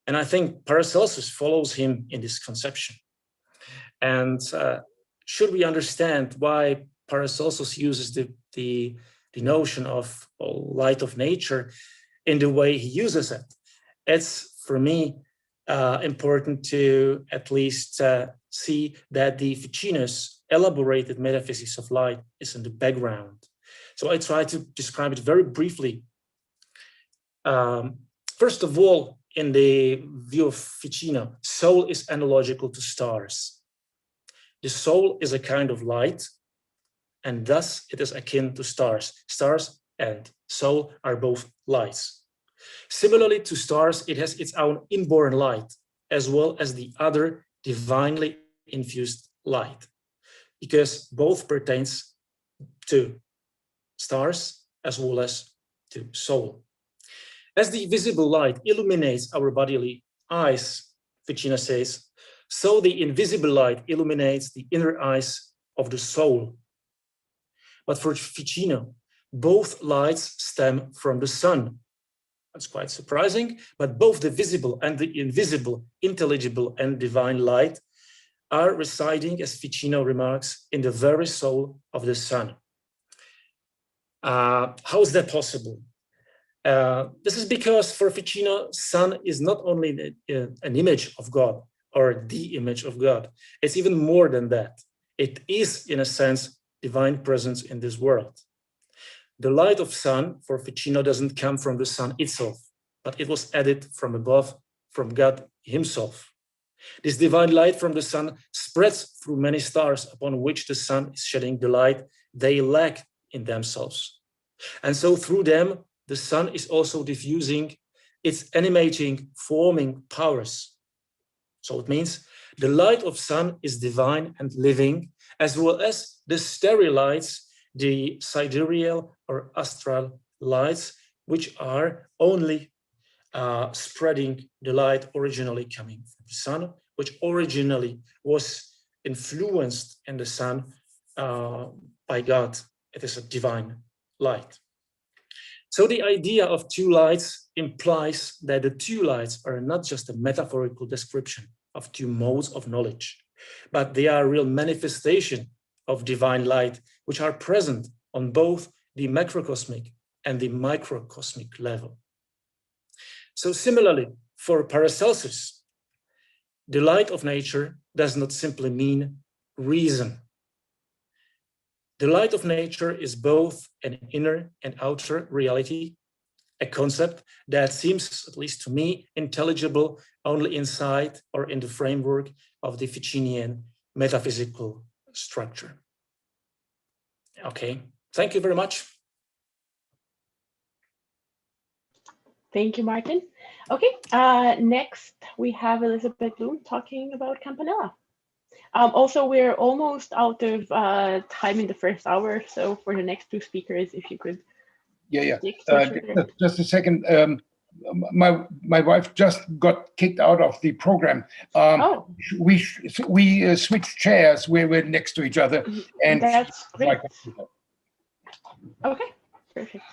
And I think Paracelsus follows him in this conception. And should we understand why Paracelsus uses the notion of light of nature in the way he uses it, it's for me important to at least see that the Ficino's elaborated metaphysics of light is in the background. So I try to describe it very briefly. First of all, in the view of Ficino, soul is analogical to stars. The soul is a kind of light, and thus it is akin to stars. Stars and soul are both lights. Similarly to stars, it has its own inborn light, as well as the other divinely infused light, because both pertains to stars as well as to soul. As the visible light illuminates our bodily eyes, Ficino says, so the invisible light illuminates the inner eyes of the soul. But for Ficino, both lights stem from the sun. That's quite surprising, but both the visible and the invisible, intelligible and divine light are residing, as Ficino remarks, in the very soul of the sun. How is that possible? This is because for Ficino, sun is not only an image of God or the image of God. It's even more than that. It is, in a sense, divine presence in this world. The light of sun for Ficino doesn't come from the sun itself, but it was added from above, from God himself. This divine light from the sun spreads through many stars upon which the sun is shedding the light they lack in themselves. And so through them, the sun is also diffusing its animating, forming powers. So it means the light of sun is divine and living, as well as the starry lights, the sidereal or astral lights, which are only spreading the light originally coming from the sun, which originally was influenced in the sun by God. It is a divine light. So the idea of two lights implies that the two lights are not just a metaphorical description of two modes of knowledge, but they are a real manifestation of divine light, which are present on both the macrocosmic and the microcosmic level. So similarly, for Paracelsus, the light of nature does not simply mean reason. The light of nature is both an inner and outer reality, a concept that seems, at least to me, intelligible only inside or in the framework of the Ficinian metaphysical structure. Okay, thank you very much. Thank you, Martin. Okay, next we have Elisabeth Blum talking about Campanella. Also, we're almost out of time in the first hour, so for the next two speakers, if you could. Just a second. My wife just got kicked out of the program. We switched chairs. We're next to each other, and that's great. Okay, perfect.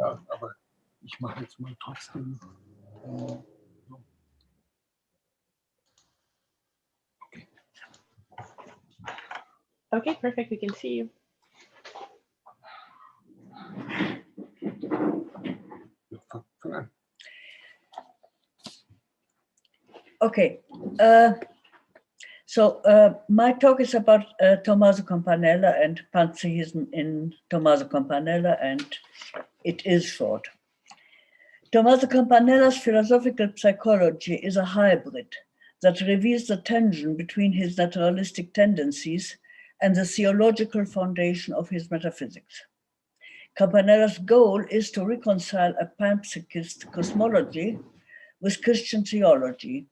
Aber ich mache jetzt mal trotzdem. Okay. Okay, perfect. We can see you. Okay. So my talk is about Tommaso Campanella and Panpsychism in Tommaso Campanella, and it is short. Tommaso Campanella's philosophical psychology is a hybrid that reveals the tension between his naturalistic tendencies and the theological foundation of his metaphysics. Campanella's goal is to reconcile a panpsychist cosmology with Christian theology,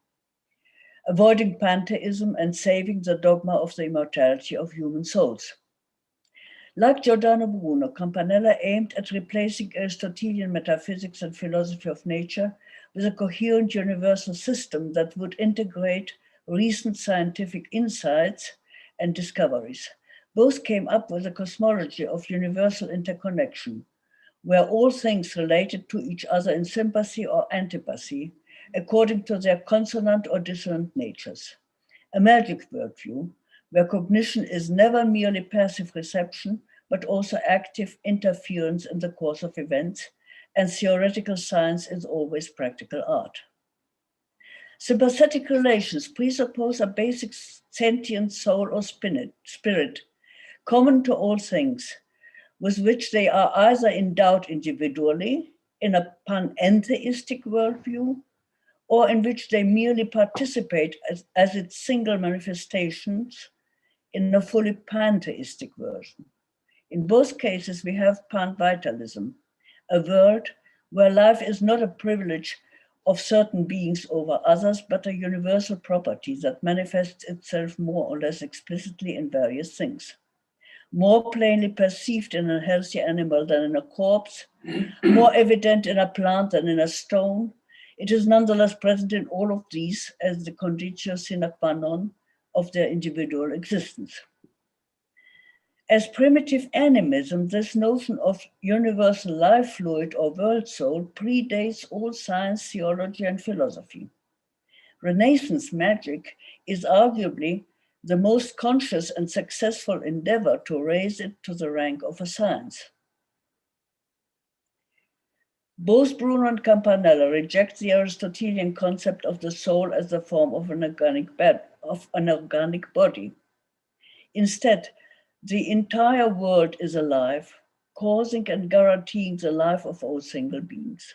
avoiding pantheism and saving the dogma of the immortality of human souls. Like Giordano Bruno, Campanella aimed at replacing Aristotelian metaphysics and philosophy of nature with a coherent universal system that would integrate recent scientific insights and discoveries. Both came up with a cosmology of universal interconnection, where all things related to each other in sympathy or antipathy, according to their consonant or dissonant natures. A magic worldview, where cognition is never merely passive reception, but also active interference in the course of events, and theoretical science is always practical art. Sympathetic relations presuppose a basic sentient soul or spirit, common to all things, with which they are either endowed individually in a panentheistic worldview, or in which they merely participate as its single manifestations in a fully pantheistic version. In both cases, we have Pan-Vitalism, a world where life is not a privilege of certain beings over others, but a universal property that manifests itself more or less explicitly in various things. More plainly perceived in a healthy animal than in a corpse, more evident in a plant than in a stone, it is nonetheless present in all of these as the conditio sine qua non of their individual existence. As primitive animism, this notion of universal life fluid or world soul predates all science, theology, and philosophy. Renaissance magic is arguably the most conscious and successful endeavor to raise it to the rank of a science. Both Bruno and Campanella reject the Aristotelian concept of the soul as the form of an organic body. Instead, the entire world is alive, causing and guaranteeing the life of all single beings.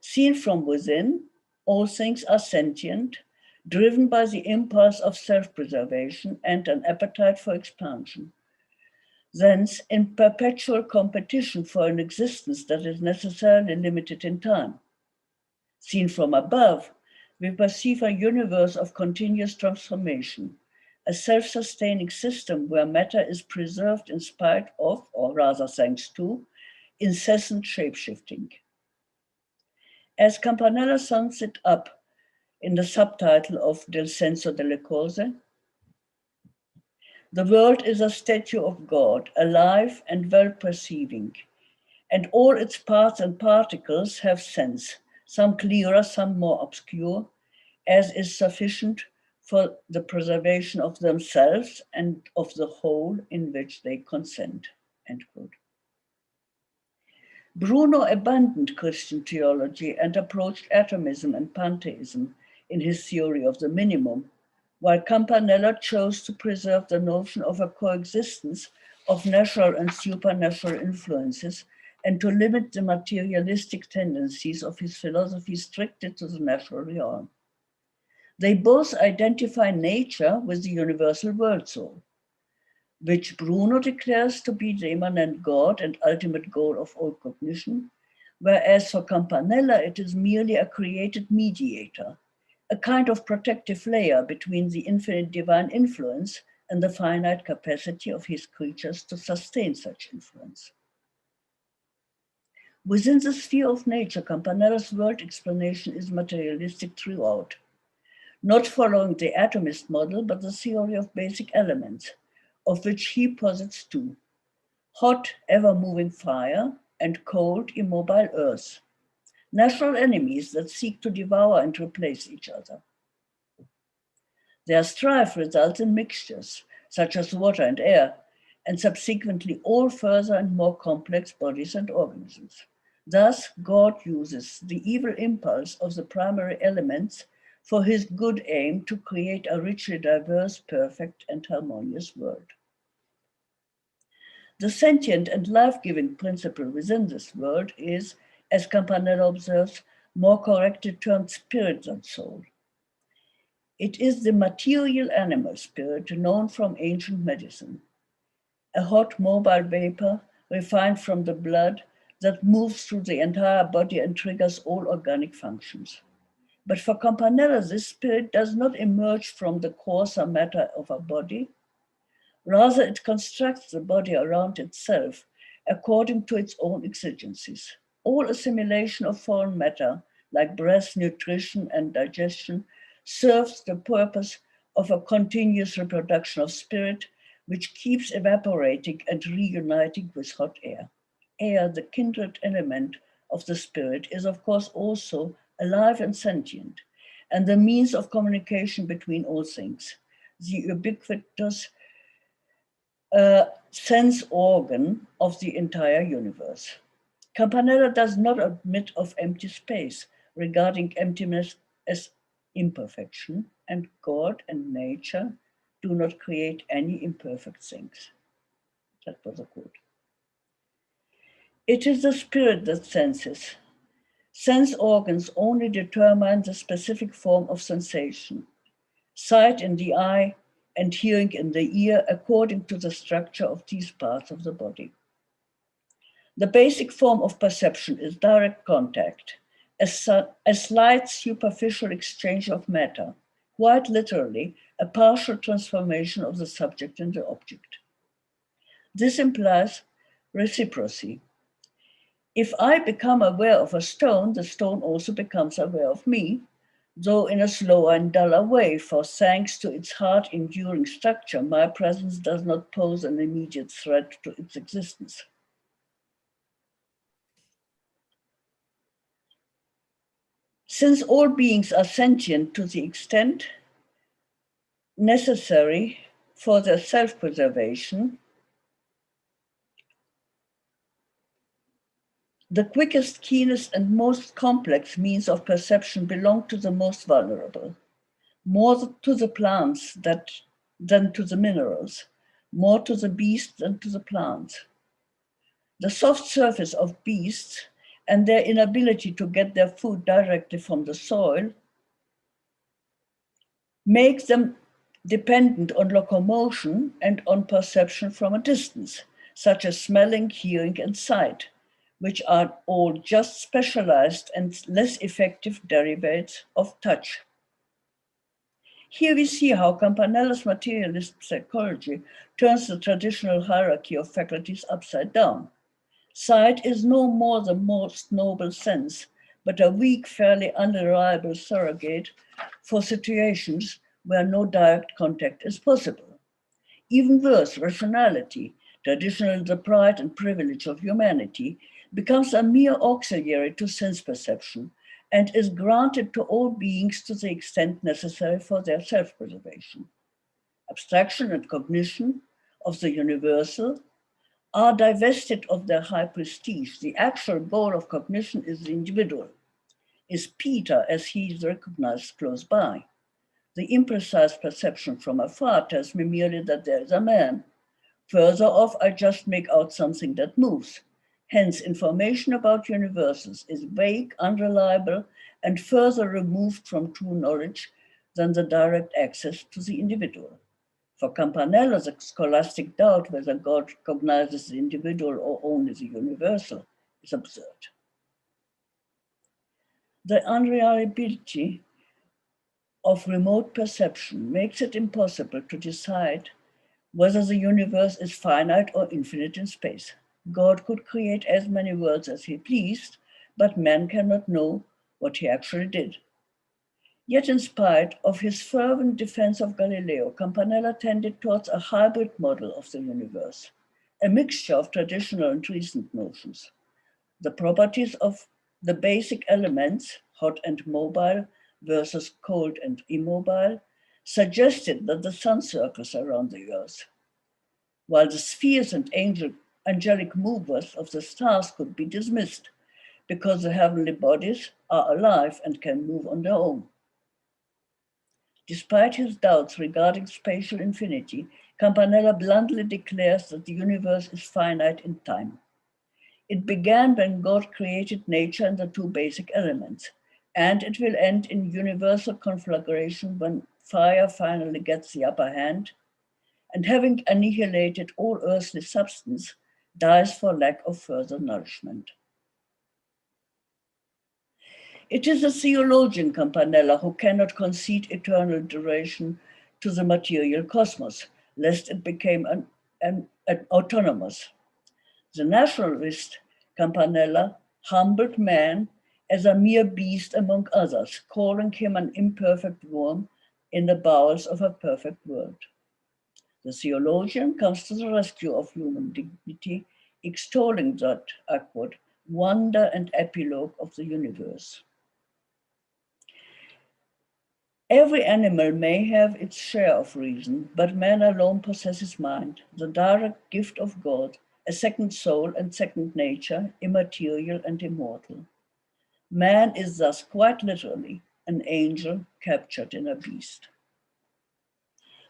Seen from within, all things are sentient, driven by the impulse of self-preservation and an appetite for expansion. Thence, in perpetual competition for an existence that is necessarily limited in time. Seen from above, we perceive a universe of continuous transformation, a self-sustaining system where matter is preserved in spite of, or rather thanks to, incessant shape-shifting. As Campanella sums it up in the subtitle of Del Senso delle Cose, the world is a statue of God, alive and well-perceiving, and all its parts and particles have sense, some clearer, some more obscure, as is sufficient for the preservation of themselves and of the whole in which they consent, end quote. Bruno abandoned Christian theology and approached atomism and pantheism in his theory of the minimum, while Campanella chose to preserve the notion of a coexistence of natural and supernatural influences and to limit the materialistic tendencies of his philosophy strictly to the natural realm. They both identify nature with the universal world soul, which Bruno declares to be the immanent God and ultimate goal of all cognition, whereas for Campanella it is merely a created mediator, a kind of protective layer between the infinite divine influence and the finite capacity of his creatures to sustain such influence. Within the sphere of nature, Campanella's world explanation is materialistic throughout, not following the atomist model, but the theory of basic elements, of which he posits two: hot, ever-moving fire and cold, immobile earth, natural enemies that seek to devour and replace each other. Their strife results in mixtures, such as water and air, and subsequently all further and more complex bodies and organisms. Thus, God uses the evil impulse of the primary elements for his good aim to create a richly diverse, perfect, and harmonious world. The sentient and life-giving principle within this world is, as Campanella observes, more correctly termed spirit than soul. It is the material animal spirit known from ancient medicine, a hot mobile vapor refined from the blood that moves through the entire body and triggers all organic functions. But for Campanella, this spirit does not emerge from the coarser matter of a body. Rather, it constructs the body around itself according to its own exigencies. All assimilation of foreign matter, like breath, nutrition, and digestion, serves the purpose of a continuous reproduction of spirit, which keeps evaporating and reuniting with hot air. Air, the kindred element of the spirit, is of course also alive and sentient, and the means of communication between all things, the ubiquitous sense organ of the entire universe. Campanella does not admit of empty space, regarding emptiness as imperfection, and God and nature do not create any imperfect things. That was a quote. It is the spirit that senses. Sense organs only determine the specific form of sensation. Sight in the eye and hearing in the ear according to the structure of these parts of the body. The basic form of perception is direct contact, a slight superficial exchange of matter, quite literally a partial transformation of the subject in the object. This implies reciprocity. If I become aware of a stone, the stone also becomes aware of me, though in a slower and duller way, for thanks to its hard, enduring structure, my presence does not pose an immediate threat to its existence. Since all beings are sentient to the extent necessary for their self-preservation, the quickest, keenest, and most complex means of perception belong to the most vulnerable, more to the plants than to the minerals, more to the beasts than to the plants. The soft surface of beasts and their inability to get their food directly from the soil make them dependent on locomotion and on perception from a distance, such as smelling, hearing, and sight, which are all just specialized and less effective derivatives of touch. Here we see how Campanella's materialist psychology turns the traditional hierarchy of faculties upside down. Sight is no more the most noble sense, but a weak, fairly unreliable surrogate for situations where no direct contact is possible. Even worse, rationality, traditionally the pride and privilege of humanity, becomes a mere auxiliary to sense perception and is granted to all beings to the extent necessary for their self-preservation. Abstraction and cognition of the universal are divested of their high prestige. The actual goal of cognition is the individual, is Peter as he is recognized close by. The imprecise perception from afar tells me merely that there is a man. Further off, I just make out something that moves. Hence, information about universals is vague, unreliable, and further removed from true knowledge than the direct access to the individual. For Campanella, the scholastic doubt whether God recognizes the individual or only the universal is absurd. The unreliability of remote perception makes it impossible to decide whether the universe is finite or infinite in space. God could create as many worlds as he pleased, but man cannot know what he actually did. Yet in spite of his fervent defense of Galileo, Campanella tended towards a hybrid model of the universe, a mixture of traditional and recent notions. The properties of the basic elements, hot and mobile versus cold and immobile, suggested that the sun circles around the earth, while the spheres and angelic movers of the stars could be dismissed because the heavenly bodies are alive and can move on their own. Despite his doubts regarding spatial infinity, Campanella bluntly declares that the universe is finite in time. It began when God created nature and the two basic elements, and it will end in universal conflagration when fire finally gets the upper hand, and having annihilated all earthly substance, dies for lack of further nourishment. It is a theologian, Campanella, who cannot concede eternal duration to the material cosmos, lest it became an autonomous. The naturalist, Campanella, humbled man as a mere beast among others, calling him an imperfect worm in the bowels of a perfect world. The theologian comes to the rescue of human dignity, extolling that, I quote, wonder and epilogue of the universe. Every animal may have its share of reason, but man alone possesses mind, the direct gift of God, a second soul and second nature, immaterial and immortal. Man is thus quite literally an angel captured in a beast.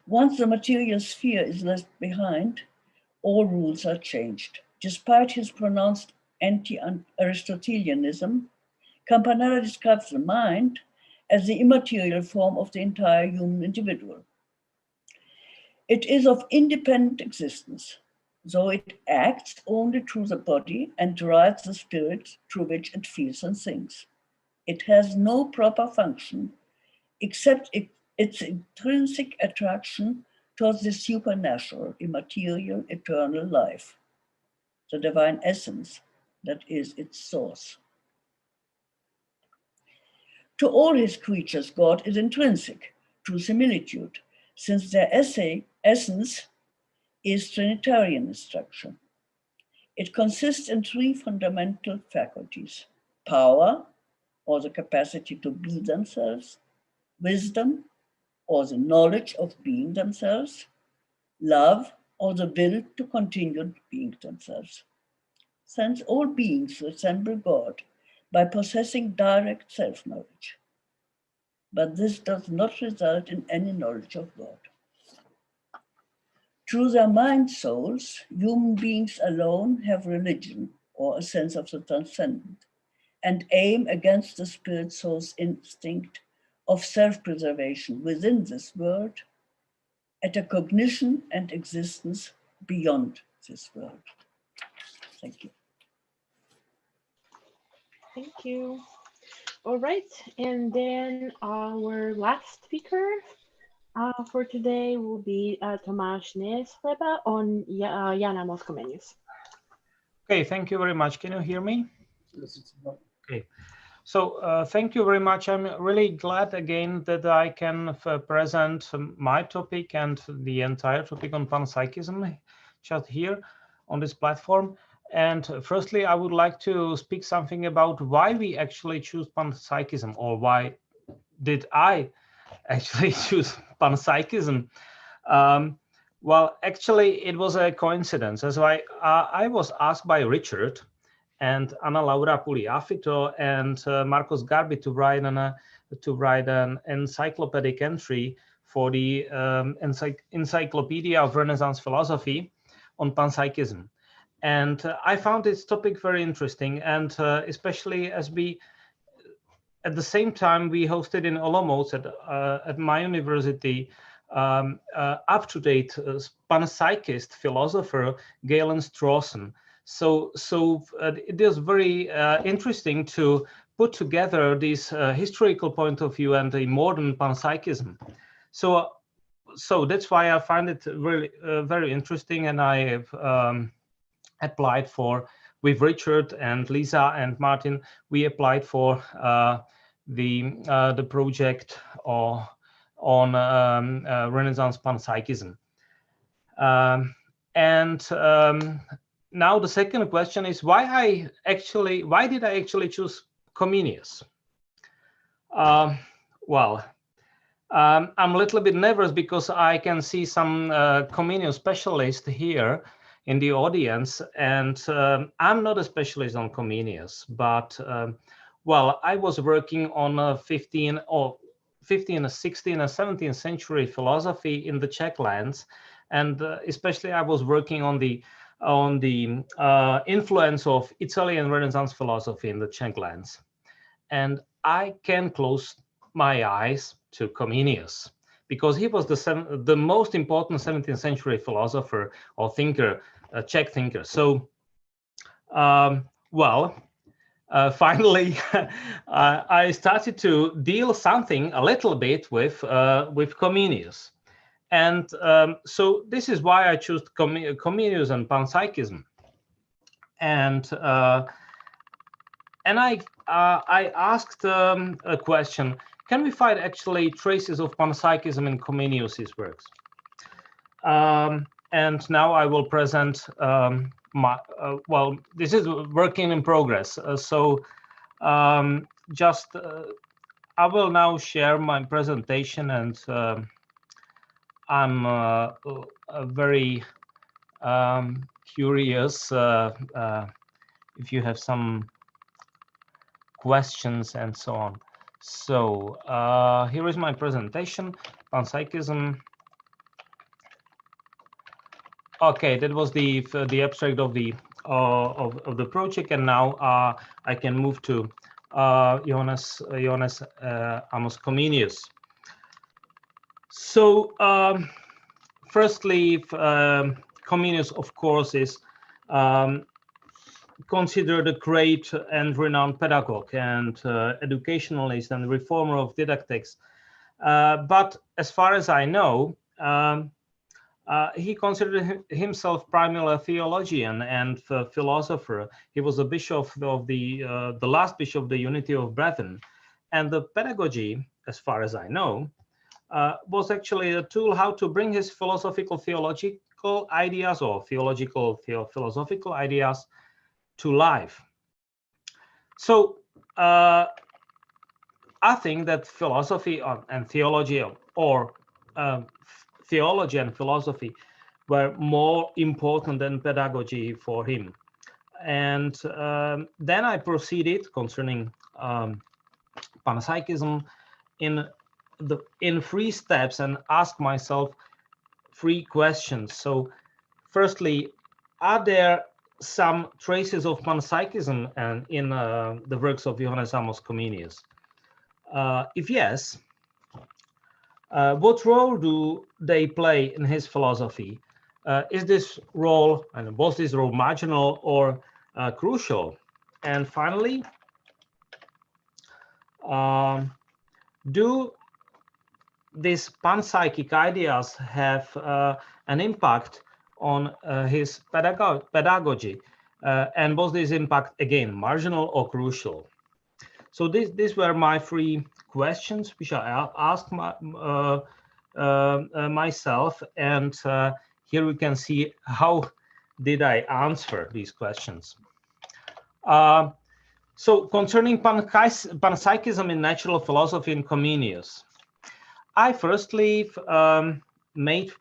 Once the material sphere is left behind, all rules are changed. Despite his pronounced anti-Aristotelianism, Campanella describes the mind as the immaterial form of the entire human individual. It is of independent existence, though it acts only through the body and derives the spirit through which it feels and thinks. It has no proper function except its intrinsic attraction towards the supernatural, immaterial, eternal life, the divine essence that is its source. To all his creatures, God is intrinsic, through similitude, since their essence is Trinitarian in structure. It consists in three fundamental faculties: power, or the capacity to be themselves; wisdom, or the knowledge of being themselves; love, or the will to continue being themselves. Since all beings resemble God by possessing direct self-knowledge, but this does not result in any knowledge of God. Through their mind souls, human beings alone have religion or a sense of the transcendent, and aim against the spirit soul's instinct of self-preservation within this world at a cognition and existence beyond this world. Thank you. Thank you. All right, and then our last speaker for today will be Tomáš Nejeschleba on Jana Moskomenius. Okay, thank you very much. Can you hear me? Okay. So thank you very much. I'm really glad again that I can present my topic and the entire topic on panpsychism just here on this platform. And firstly, I would like to speak something about why we actually choose panpsychism, or why did I actually choose panpsychism. Well, actually, it was a coincidence. As I was asked by Richard and Anna Laura Pugliafito and Marcos Garbi to write an encyclopedic entry for the Encyclopedia of Renaissance Philosophy on panpsychism. And I found this topic very interesting, and especially as at the same time, we hosted in Olomouc at my university up-to-date panpsychist philosopher Galen Strawson. So it is very interesting to put together this historical point of view and the modern panpsychism. So that's why I find it really very interesting, and I have applied for, with Richard and Lisa and Martin, we applied for the project on Renaissance panpsychism. Now the second question is why did I actually choose Comenius? Well, I'm a little bit nervous because I can see some Comenius specialists here in the audience, and I'm not a specialist on Comenius, but well, I was working on 15th, 16th, and 17th century philosophy in the Czech lands, and especially I was working on the influence of Italian Renaissance philosophy in the Czech lands, and I can close my eyes to Comenius because he was the most important 17th century philosopher or thinker, Czech thinker. So, well, finally, I started to deal something a little bit with Comenius. And so this is why I chose Comenius and Panpsychism. And I asked a question: can we find actually traces of Panpsychism in Comenius's works? And now I will present my well, this is working in progress. I will now share my presentation, and I'm very curious if you have some questions and so on. So here is my presentation, Panpsychism. Okay, that was the abstract of the project, and now I can move to Johannes Amos Comenius. So firstly, Comenius, of course, is considered a great and renowned pedagogue and educationalist and reformer of didactics. But as far as I know, he considered himself primarily a theologian and a philosopher. He was a bishop of the last bishop of the Unity of Brethren, and the pedagogy, as far as I know, was actually a tool how to bring his philosophical theological ideas or philosophical ideas to life. So I think that philosophy and theology, or theology and philosophy, were more important than pedagogy for him. And then I proceeded concerning Panpsychism in 3 steps and asked myself 3 questions. So firstly, are there some traces of Panpsychism and in the works of Johannes Amos Comenius? If yes, what role do they play in his philosophy? Is this role, and was this role marginal or crucial? And finally, do these panpsychic ideas have an impact on his pedagogy? And was this impact, again, marginal or crucial? So these were my 3 questions, which I asked myself, and here we can see how did I answer these questions. So concerning Panpsychism in natural philosophy in Comenius, I firstly made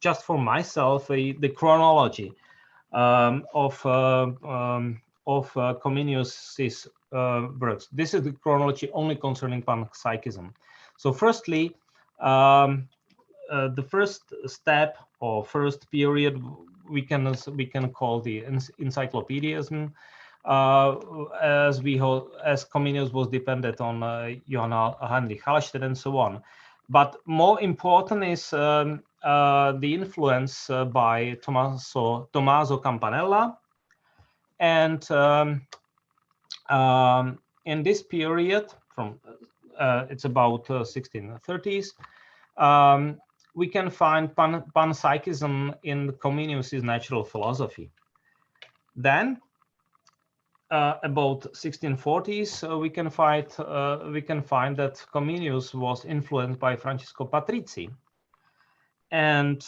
just for myself the chronology of Comenius's works. This is the chronology only concerning Panpsychism. So firstly, the first step or first period we can call the encyclopediaism, as Comenius was dependent on Johann Heinrich Hallstatt and so on. But more important is the influence by Tommaso Campanella, and in this period, from it's about 1630s, we can find Panpsychism in Comenius's natural philosophy. Then, about 1640s, we can find that Comenius was influenced by Francesco Patrizzi, and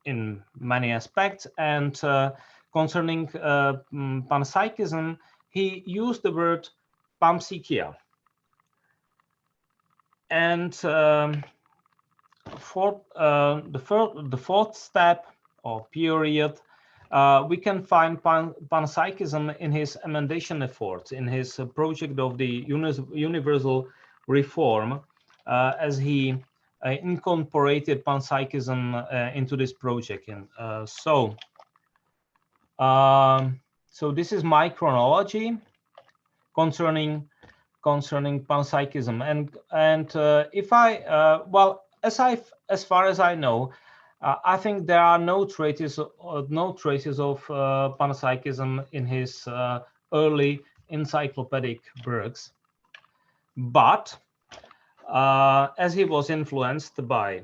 in many aspects. And concerning Panpsychism, he used the word panpsychia. And for the 4th step or period, we can find Panpsychism in his emendation efforts, in his project of the universal reform, as he incorporated Panpsychism into this project. And so this is my chronology concerning Panpsychism. And if I as far as I know, I think there are no traces of Panpsychism in his early encyclopedic works. But as he was influenced by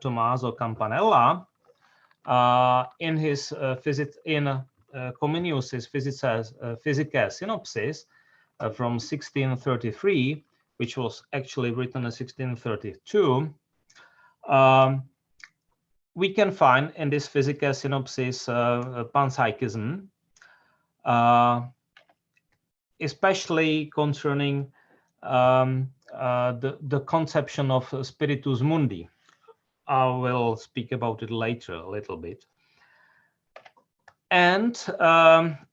Tommaso Campanella in his Comenius's Physicae Synopsis from 1633, which was actually written in 1632, we can find in this Physicae Synopsis Panpsychism, especially concerning the conception of spiritus mundi. I will speak about it later a little bit. And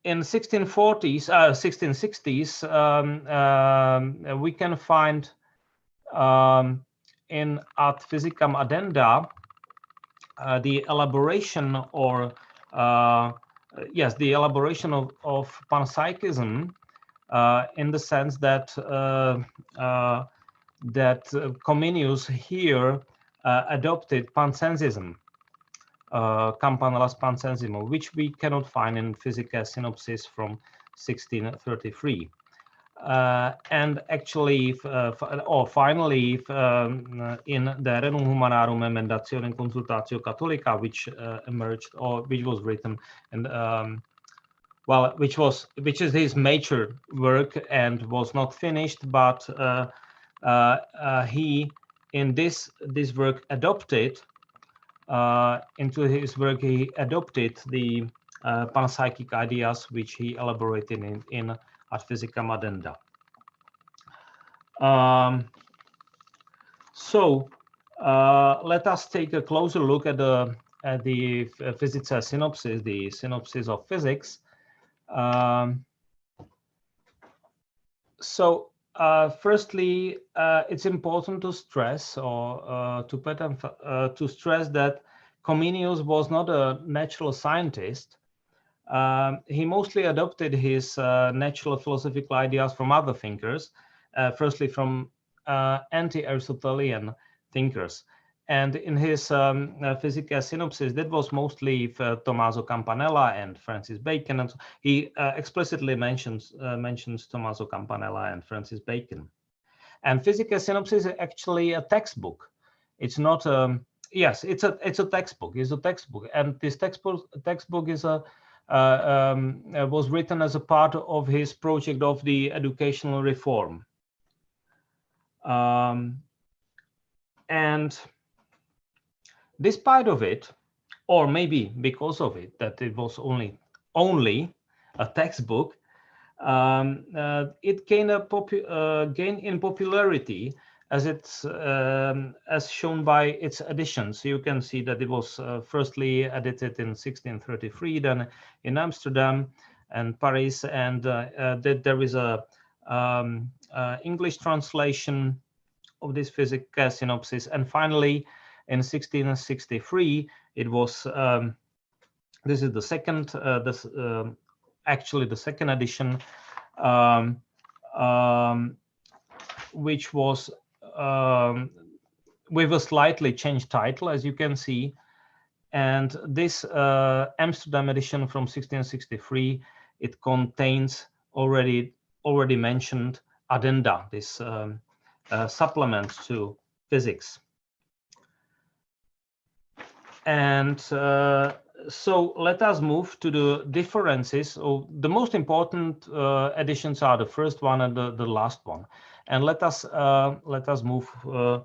in 1660s, we can find in Ad Physicam Addenda the elaboration, or yes, the elaboration of panpsychism in the sense that Comenius here adopted pansensism, Campanella's pansensism, which we cannot find in Physicae Synopsis from 1633. And actually, or finally, in the Renum Humanarum Emendationem Consultatio Catholica, which emerged, or which was written, and well, which is his major work and was not finished, but he in this work adopted into his work, he adopted the panpsychic ideas which he elaborated in Ad Physicam Addenda. So let us take a closer look at the Physicae Synopsis, the synopsis of physics. Firstly, it's important to stress, or to stress that Comenius was not a natural scientist. He mostly adopted his natural philosophical ideas from other thinkers, firstly from anti-Aristotelian thinkers. And in his Physicae Synopsis, that was mostly Tommaso Campanella and Francis Bacon. And he explicitly mentions Tommaso Campanella and Francis Bacon. And Physicae Synopsis is actually a textbook. It's not yes, it's a textbook. It's a textbook, and this textbook is was written as a part of his project of the educational reform. And despite of it, or maybe because of it, that it was only a textbook, it gained in popularity as it's as shown by its editions. You can see that it was firstly edited in 1633, then in Amsterdam and Paris, and that there is a English translation of this Physicae Synopsis, and finally in 1663 it was this is the second actually the second edition, which was with a slightly changed title, as you can see. And this Amsterdam edition from 1663, it contains already mentioned addenda, this supplement to physics. And so let us move to the differences. So the most important editions are the first one and the last one. And let us move to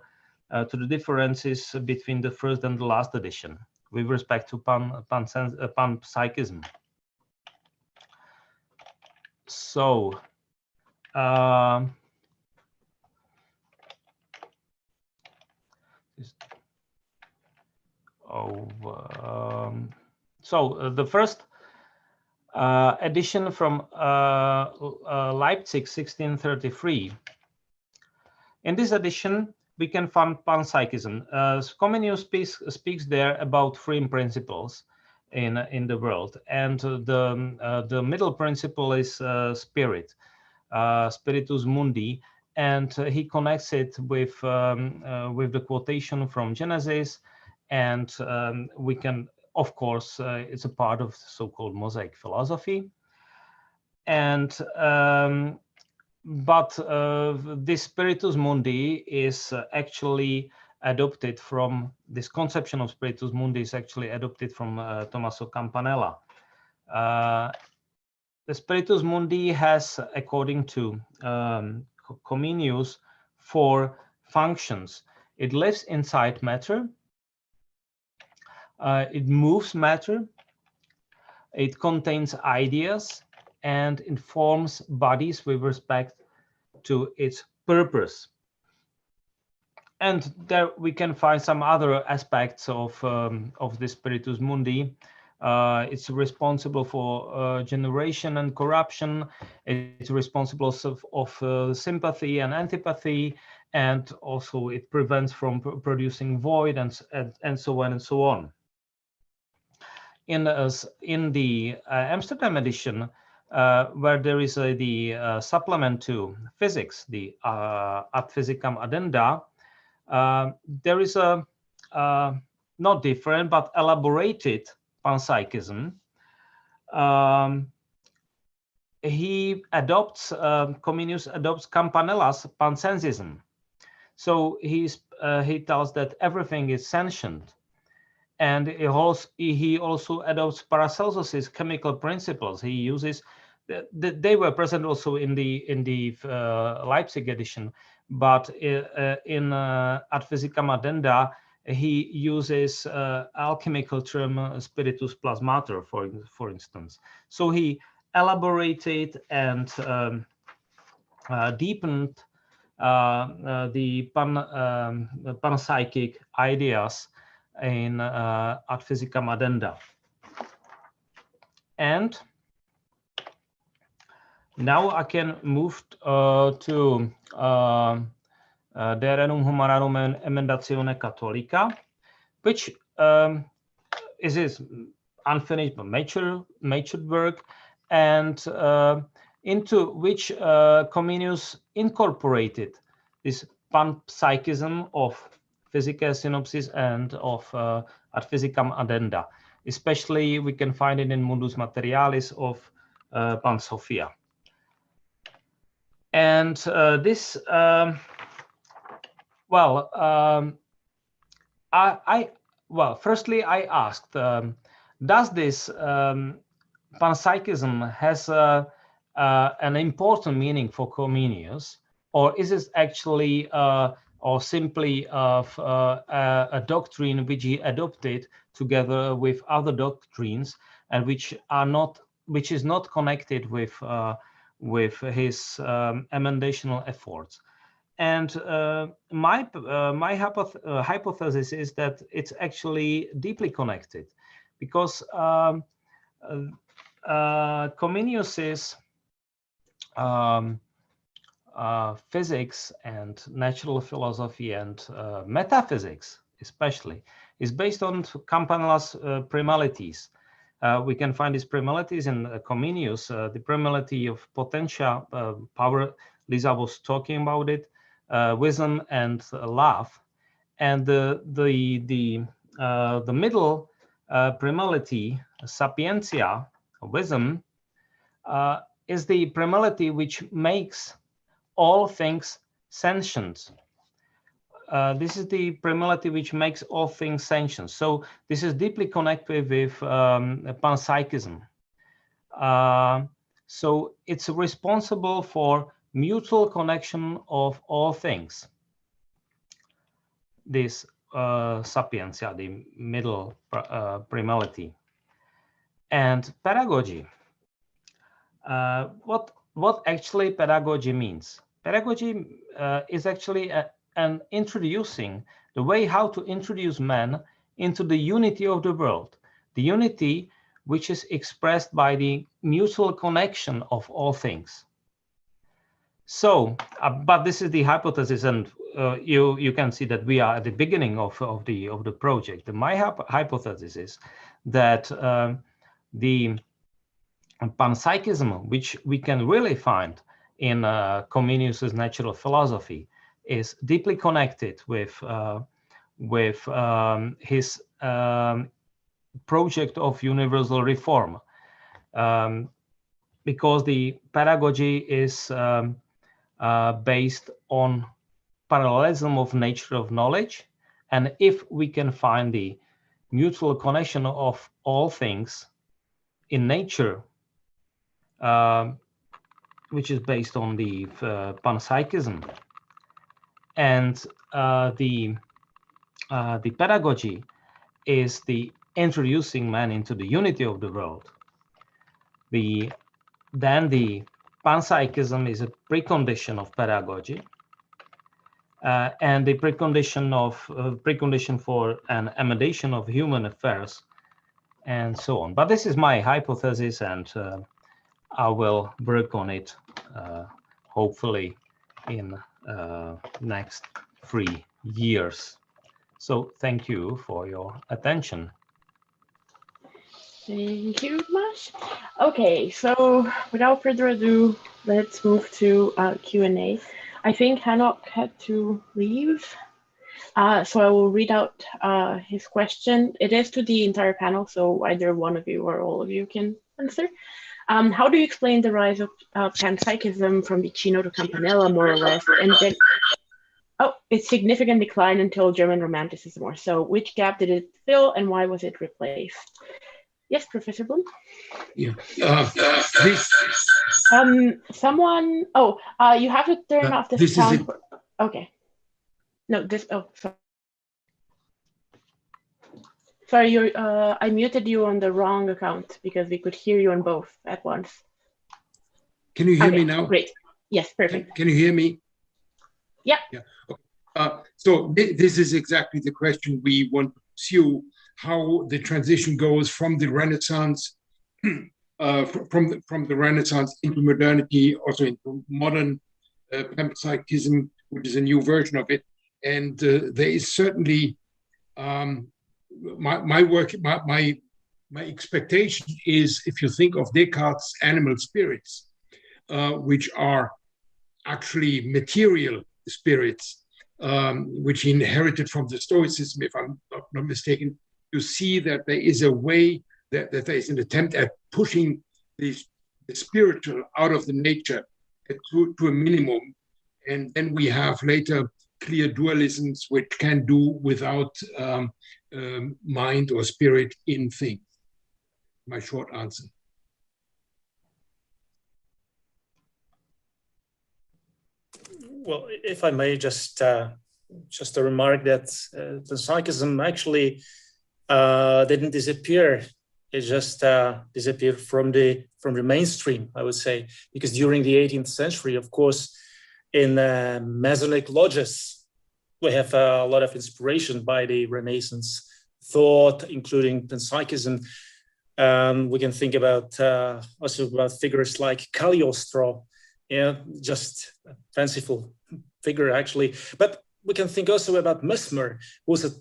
the differences between the first and the last edition with respect to panpsychism. So the first edition from Leipzig, 1633. In this edition, we can find panpsychism. Comenius speaks there about three principles in the world, and the middle principle is spirit, spiritus mundi, and he connects it with the quotation from Genesis, and we can, of course, it's a part of so-called Mosaic philosophy. But this spiritus mundi is actually adopted from, this conception of spiritus mundi is actually adopted from Tommaso Campanella. The spiritus mundi has, according to Comenius, 4 functions. It lives inside matter, it moves matter, it contains ideas, and informs bodies with respect to its purpose. And there we can find some other aspects of the spiritus mundi. It's responsible for generation and corruption. It's responsible of sympathy and antipathy, and also it prevents from producing void, and so on and so on. In the Amsterdam edition, where there is the supplement to physics, the Ad Physicam Addenda, there is a not different but elaborated panpsychism. Comenius adopts Campanella's pansensism. So he tells that everything is sentient, and he also adopts Paracelsus's chemical principles. He uses they were present also in the Leipzig edition, but in Ad Physicam Addenda he uses alchemical term spiritus plus matter, for instance. So he elaborated and deepened the panpsychic ideas in Ad Physicam Addenda. And now I can move to De Renum Humanorum Emendatione Catholica, which is his unfinished but matured work, and into which Comenius incorporated this panpsychism of Physicae Synopsis and of Ad Physicam Addenda. Especially we can find it in Mundus Materialis of Pansophia. And this, firstly I asked, does this panpsychism has an important meaning for Comenius, or is it actually or simply of a doctrine which he adopted together with other doctrines, and which is not connected with his emendational efforts? And my hypothesis is that it's actually deeply connected, because Comenius's physics and natural philosophy and metaphysics especially is based on Campanella's primalities. We can find these primalities in Comenius, the primality of potentia, power. Lisa was talking about it, wisdom and love, and the middle primality, sapientia, wisdom, is the primality which makes all things sentient. This is the primality which makes all things sentient. So this is deeply connected with panpsychism. So it's responsible for mutual connection of all things. This sapientia, the middle primality. And pedagogy. What actually pedagogy means? Pedagogy is actually an introducing, the way how to introduce man into the unity of the world, the unity which is expressed by the mutual connection of all things. So, but this is the hypothesis, and you can see that we are at the beginning of the project. My hypothesis is that the panpsychism, which we can really find in Comenius's natural philosophy, is deeply connected with his project of universal reform. because the pedagogy is based on parallelism of nature of knowledge. And if we can find the mutual connection of all things in nature, which is based on the Panpsychism, and the pedagogy is the introducing man into the unity of the world, then the Panpsychism is a precondition of pedagogy, and the precondition for an emendation of human affairs, and so on. But this is my hypothesis, and I will work on it hopefully in next 3 years. So thank you for your attention. Thank you, Tomáš. Okay, so without further ado, let's move to Q&A. I think Hanok had to leave, so I will read out his question. It is to the entire panel, so either one of you or all of you can answer. How do you explain the rise of Panpsychism from Ticino to Campanella, more or less, and then its significant decline until German Romanticism or so? Which gap did it fill, and why was it replaced? Yes, Professor Blum. Yeah. Someone. Oh, you have to turn off the sound. Okay. No, this. Oh, sorry. Sorry, you. I muted you on the wrong account because we could hear you on both at once. Can you hear me now? Great. Yes, perfect. Can you hear me? Yeah. Yeah. Okay. So this is exactly the question we want to pursue: how the transition goes from the Renaissance, from the Renaissance into modernity, also into modern Panpsychism, which is a new version of it. And there is certainly my expectation is, if you think of Descartes' animal spirits, which are actually material spirits, which he inherited from the Stoicism, if I'm not mistaken, you see that there is a way, that there is an attempt at pushing the spiritual out of the nature to a minimum. And then we have later clear dualisms, which can do without mind or spirit in things. My short answer. Well, if I may, just a remark that Panpsychism actually didn't disappear. It just disappeared from the mainstream, I would say, because during the 18th century, of course, in Masonic lodges, we have a lot of inspiration by the Renaissance thought, including Panpsychism. We can think about also about figures like Cagliostro, just a fanciful figure actually. But we can think also about Mesmer, who's a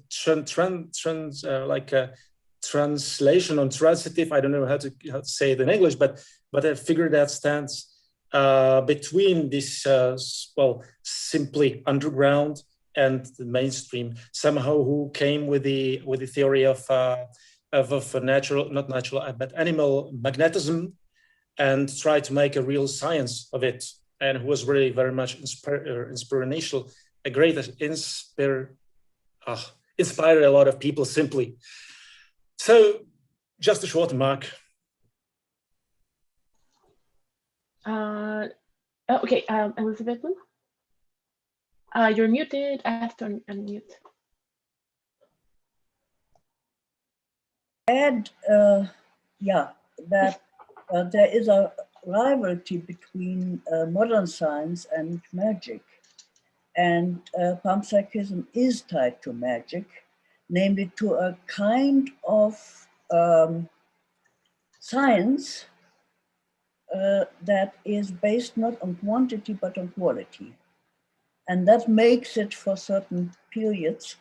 translation on transitive. I don't know how to say it in English, but a figure that stands between this simply underground and the mainstream. Somehow, who came with the theory of animal magnetism, and tried to make a real science of it, and who was really very much inspirational, a great inspired a lot of people simply. So, just a short remark. Okay, Elisabeth Blum? You're muted. I have to unmute. Add, that there is a rivalry between modern science and magic. And Panpsychism is tied to magic, namely to a kind of science that is based not on quantity but on quality. And that makes it, for certain periods,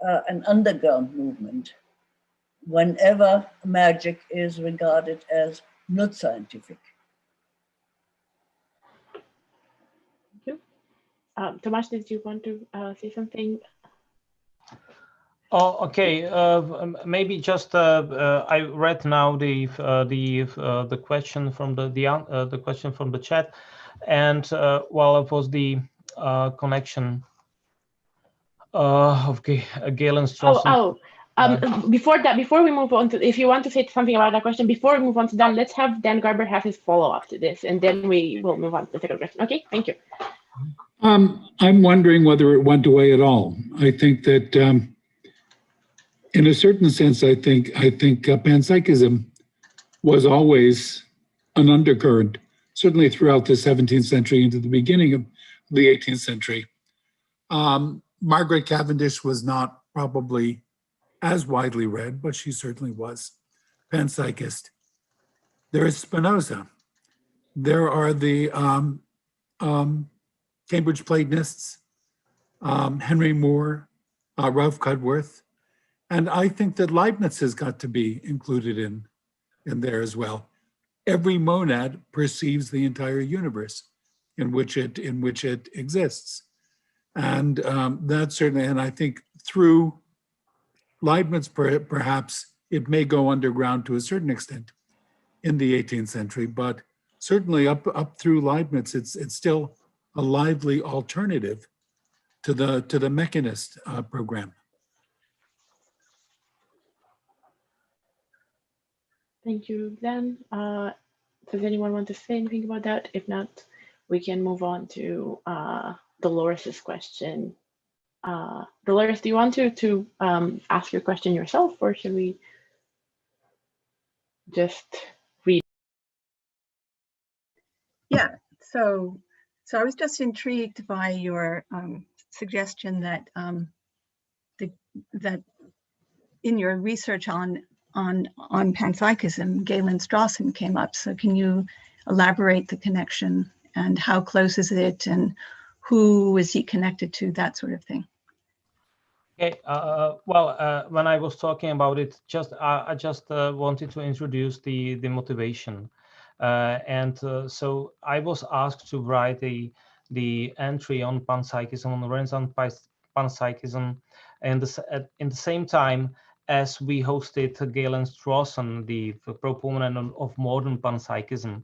an underground movement whenever magic is regarded as not scientific. Thank you. Tomáš, did you want to say something? Oh, okay. Maybe just I read now the question from the question from the chat, and well, it was the connection of Galen Strawson. Before we move on to, if you want to say something about that question, before we move on to Dan, let's have Dan Garber have his follow-up to this, and then we will move on to the second question. Okay, thank you. I'm wondering whether it went away at all. I think that, in a certain sense, I think panpsychism was always an undercurrent, certainly throughout the 17th century into the beginning of the 18th century. Margaret Cavendish was not probably as widely read, but she certainly was panpsychist. There is Spinoza. There are the Cambridge Platonists, Henry Moore, Ralph Cudworth, and I think that Leibniz has got to be included in there as well. Every monad perceives the entire universe in which it exists, and that's certainly. And I think through Leibniz, perhaps it may go underground to a certain extent in the 18th century, but certainly up through Leibniz, it's still a lively alternative to the mechanist program. Thank you, Dan. Does anyone want to say anything about that? If not, we can move on to Dolores's question. Dolores, do you want to ask your question yourself, or should we just read? Yeah, so I was just intrigued by your suggestion that that in your research on panpsychism, Galen Strawson came up. So can you elaborate the connection and how close is it, and who is he connected to, that sort of thing? Okay. Well, when I was talking about it, I just wanted to introduce the motivation, and so I was asked to write the entry on panpsychism, on the Renaissance panpsychism, and in the same time as we hosted Galen Strawson, the proponent of modern panpsychism,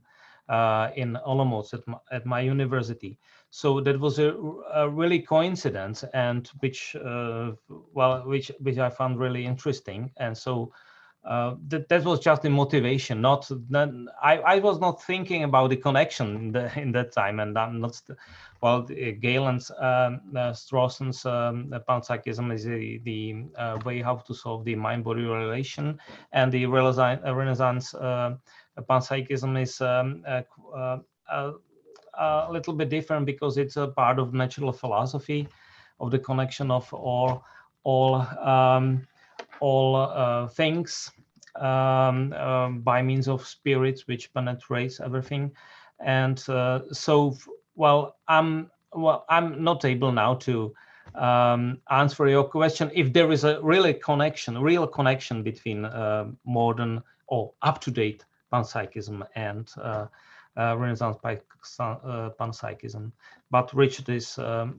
in Olomouc at my university. So that was a really coincidence, and which I found really interesting. And so that was just the motivation. I was not thinking about the connection in that time, and I'm not. Galen's Strawson's panpsychism is the way how to solve the mind-body relation, and the Renaissance panpsychism is a little bit different because it's a part of natural philosophy, of the connection of all things by means of spirits which penetrates everything. And I'm not able now to answer your question if there is a real connection between modern or up-to-date panpsychism and Renaissance panpsychism. But Richard is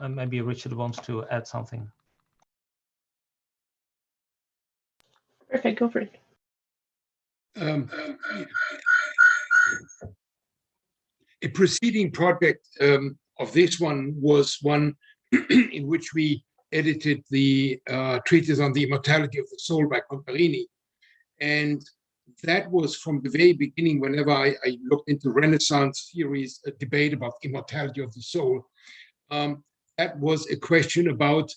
maybe Richard wants to add something. Perfect, go for it. A preceding project of this one was one in which we edited the treatise on the immortality of the soul by Comparini. And that was from the very beginning, whenever I looked into Renaissance theories, a debate about immortality of the soul. That was a question about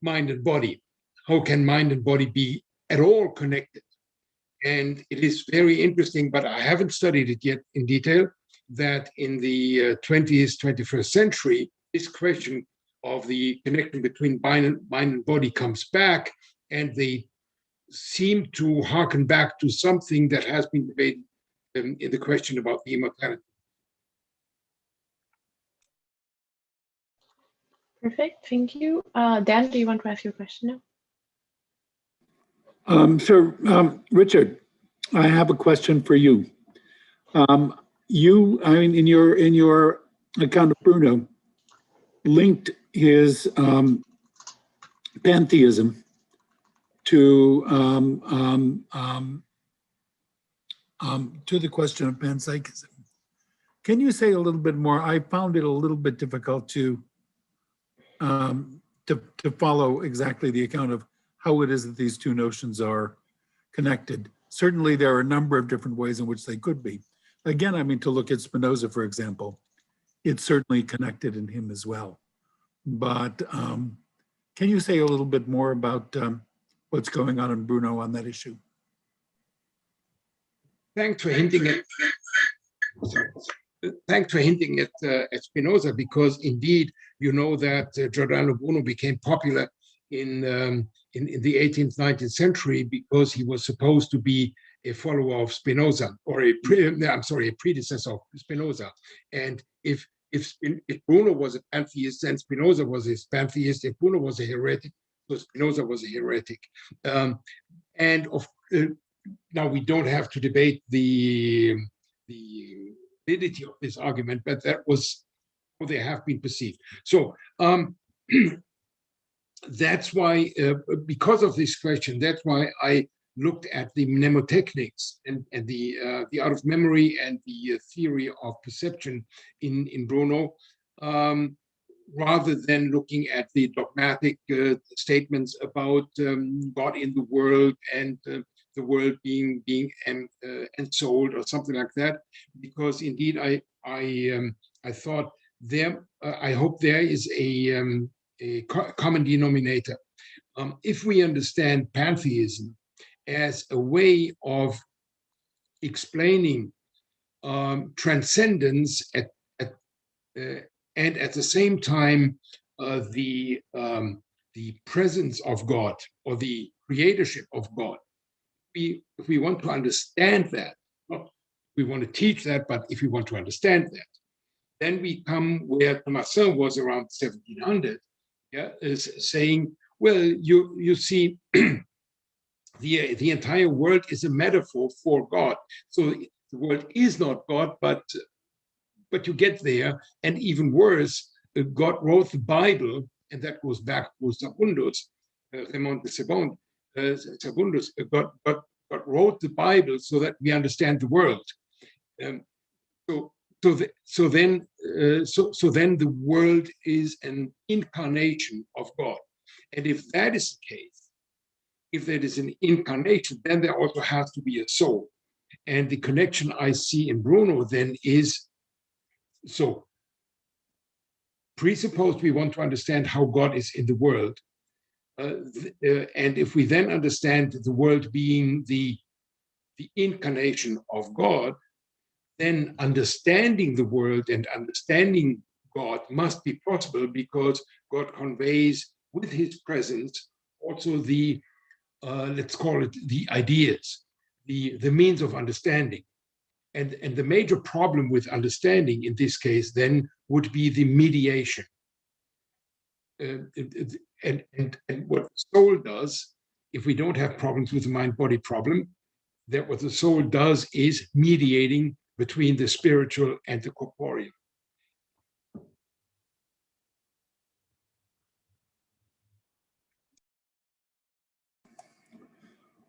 mind and body. How can mind and body be at all connected? And it is very interesting, but I haven't studied it yet in detail, that in the 20th, 21st century, this question of the connection between mind and body comes back, and they seem to harken back to something that has been debated in the question about the immortality. Perfect, thank you. Dan, do you want to ask your question now? Richard, I have a question for you. In your account of Bruno, linked his pantheism to the question of panpsychism. Can you say a little bit more? I found it a little bit difficult to follow exactly the account of how it is that these two notions are connected. Certainly, there are a number of different ways in which they could be. Again, I mean, to look at Spinoza, for example, it's certainly connected in him as well. But can you say a little bit more about what's going on in Bruno on that issue? Thanks for hinting at. Thanks for hinting at Spinoza, because indeed, you know that Giordano Bruno became popular in the 18th, 19th century because he was supposed to be a follower of Spinoza, or a predecessor of Spinoza. And if Bruno was a pantheist, then Spinoza was a pantheist. If Bruno was a heretic, so Spinoza was a heretic. Now we don't have to debate the validity of this argument, but that was how they have been perceived. So that's why, because of this question, that's why I looked at the mnemotechnics and the art of memory and the theory of perception in Bruno, rather than looking at the dogmatic statements about God in the world and the world being ensouled or something like that, because indeed I thought there I hope there is a common denominator. If we understand pantheism as a way of explaining transcendence and at the same time the presence of God or the creatorship of God. If we want to understand that, not we want to teach that, but if we want to understand that, then we come where Thomasin was around 1700, is saying, well, you see, the entire world is a metaphor for God. So the world is not God, but you get there, and even worse, God wrote the Bible, and that goes back to Sabundus, Raymond de Sabundus. God wrote the Bible so that we understand the world. So then the world is an incarnation of God, and if that is the case, if there is an incarnation, then there also has to be a soul, and the connection I see in Bruno then is so. Presuppose we want to understand how God is in the world, and if we then understand the world being the incarnation of God, then understanding the world and understanding God must be possible, because God conveys with his presence also the, let's call it the ideas, the means of understanding. And the major problem with understanding in this case then would be the mediation. And what the soul does, if we don't have problems with the mind-body problem, that what the soul does is mediating between the spiritual and the corporeal.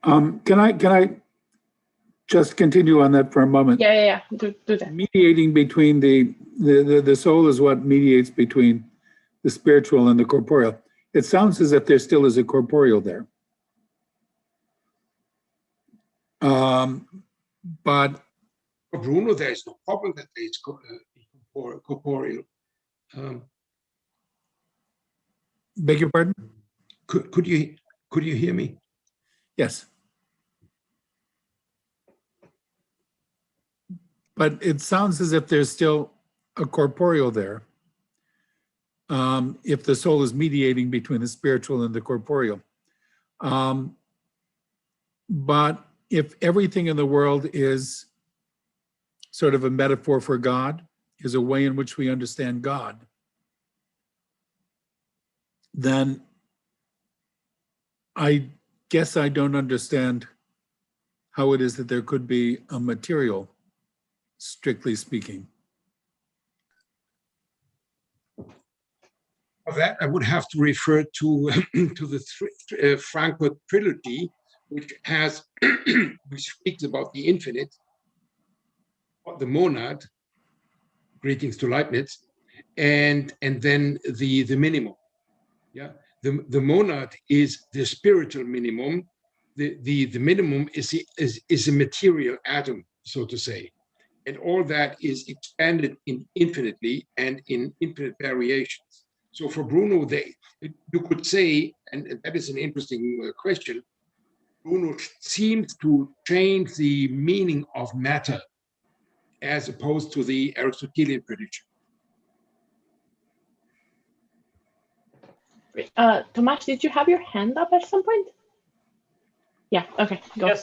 Can I just continue on that for a moment? Yeah. Do that. Mediating between the soul is what mediates between the spiritual and the corporeal. It sounds as if there still is a corporeal there. But For Bruno, there is no problem that there is corporeal. Beg your pardon? Could you hear me? Yes. But it sounds as if there's still a corporeal there. If the soul is mediating between the spiritual and the corporeal. But if everything in the world is sort of a metaphor for God, is a way in which we understand God, then I guess I don't understand how it is that there could be a material, strictly speaking. For that, I would have to refer to to the Frankfurt trilogy, which speaks about the infinite, the monad. Greetings to Leibniz, and then the minimum. Yeah, the monad is the spiritual minimum. The minimum is a material atom, so to say, and all that is expanded infinitely and in infinite variations. So for Bruno, you could say, and that is an interesting question, Bruno seems to change the meaning of matter as opposed to the Aristotelian prediction. Tomáš, did you have your hand up at some point? Yeah, okay, go.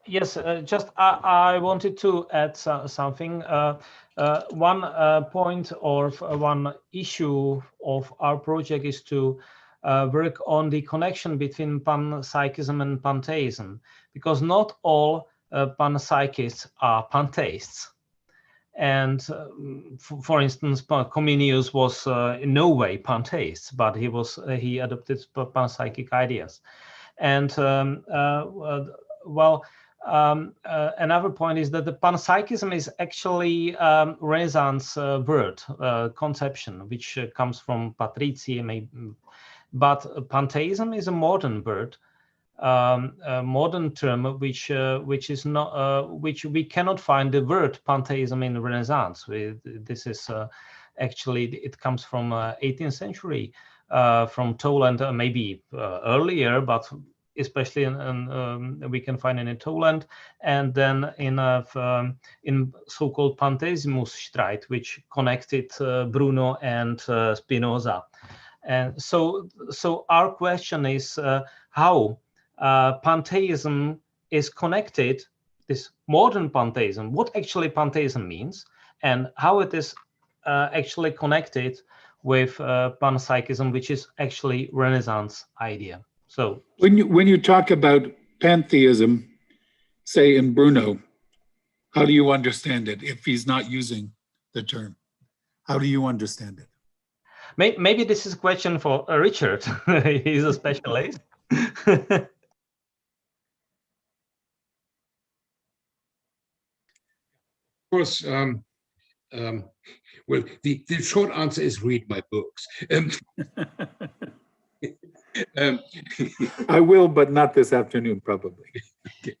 Yes, just I wanted to add something. One point or one issue of our project is to work on the connection between panpsychism and pantheism, because not all panpsychists are pantheists. And for instance, Comenius was in no way pantheist, but he adopted panpsychic ideas. And another point is that the panpsychism is actually Renaissance word conception, which comes from Patrizi, but pantheism is a modern word. A modern term which is not which we cannot find the word pantheism in Renaissance. This is actually, it comes from 18th century, from Toland, maybe earlier, but especially we can find it in Toland, and then in so-called Pantheismusstreit, which connected Bruno and Spinoza. And so our question is how pantheism is connected, this modern pantheism, what actually pantheism means, and how it is actually connected with panpsychism, which is actually Renaissance idea. So when you talk about pantheism, say in Bruno, how do you understand it if he's not using the term? How do you understand it? Maybe this is a question for Richard. He's a specialist. Of course, well, the short answer is read my books. I will, but not this afternoon, probably. Okay.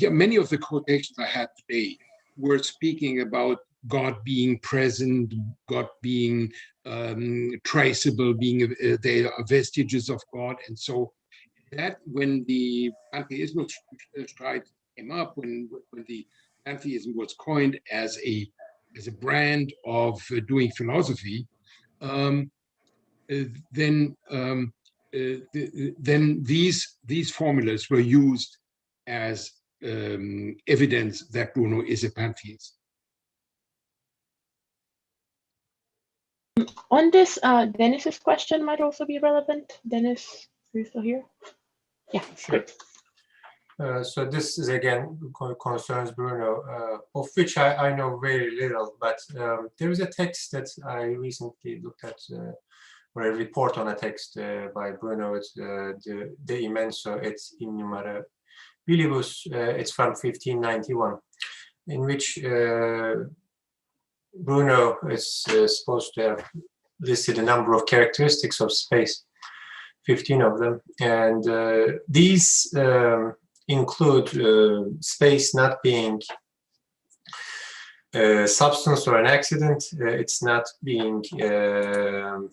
Many of the quotations I had today were speaking about God being present, God being traceable, being they are vestiges of God, and so that when the Panpsychism came up, when the pantheism was coined as a brand of doing philosophy, then these formulas were used as evidence that Bruno is a pantheist. On this, Dennis's question might also be relevant. Dennis, are you still here? Yeah, sure. Great. So this is again concerns Bruno, of which I know very little, but there is a text that I recently looked at, or a report on a text by Bruno. It's De Immenso et Innumerabilibus. It's from 1591, in which Bruno is supposed to have listed a number of characteristics of space, 15 of them, and these include space not being substance or an accident. It's not being,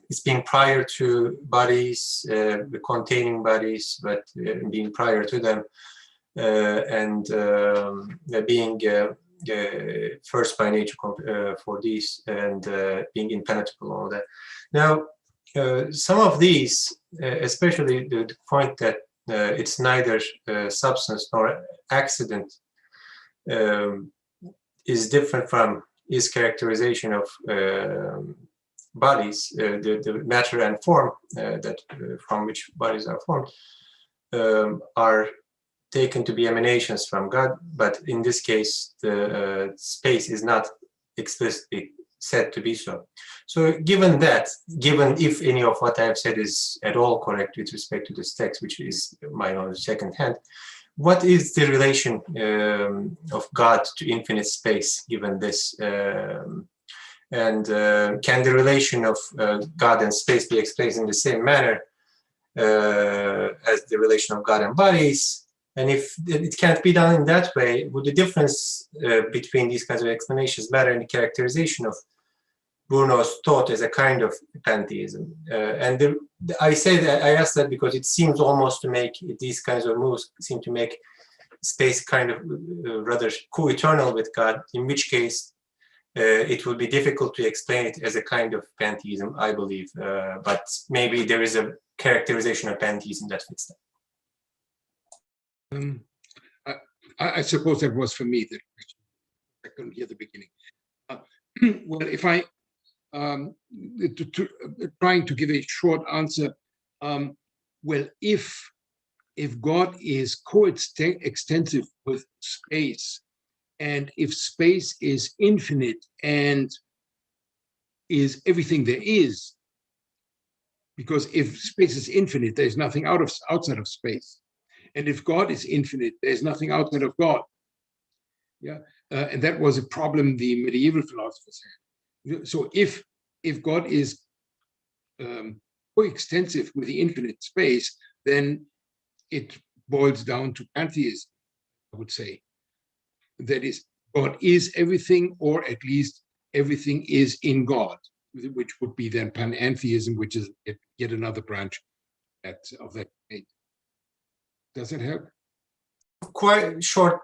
it's being prior to bodies, containing bodies, but being prior to them, and being first by nature for these, and being impenetrable, all that. Now, some of these, especially the point that it's neither substance nor accident, is different from his characterization of bodies, the matter and form that from which bodies are formed, are taken to be emanations from God, but in this case, the space is not explicitly said to be so. So given that, given if any of what I have said is at all correct with respect to this text, which is my knowledge secondhand, what is the relation of God to infinite space given this? And can the relation of God and space be expressed in the same manner as the relation of God and bodies? And if it can't be done in that way, would the difference between these kinds of explanations matter in the characterization of Bruno's thought as a kind of pantheism? And I say that, I ask that because it seems almost to make these kinds of moves seem to make space kind of rather co-eternal with God, in which case it would be difficult to explain it as a kind of pantheism, I believe. But maybe there is a characterization of pantheism that fits that. I suppose that was for me the question. I couldn't hear the beginning. Well, if I trying to give a short answer, well, if God is coextensive with space, and if space is infinite and is everything there is, because if space is infinite, there's nothing outside of space. And if God is infinite, there's nothing outside of God. Yeah, and that was a problem the medieval philosophers had. So if God is coextensive with the infinite space, then it boils down to pantheism, I would say. That is, God is everything, or at least everything is in God, which would be then panentheism, which is yet another branch of that faith. Does it help? Quite short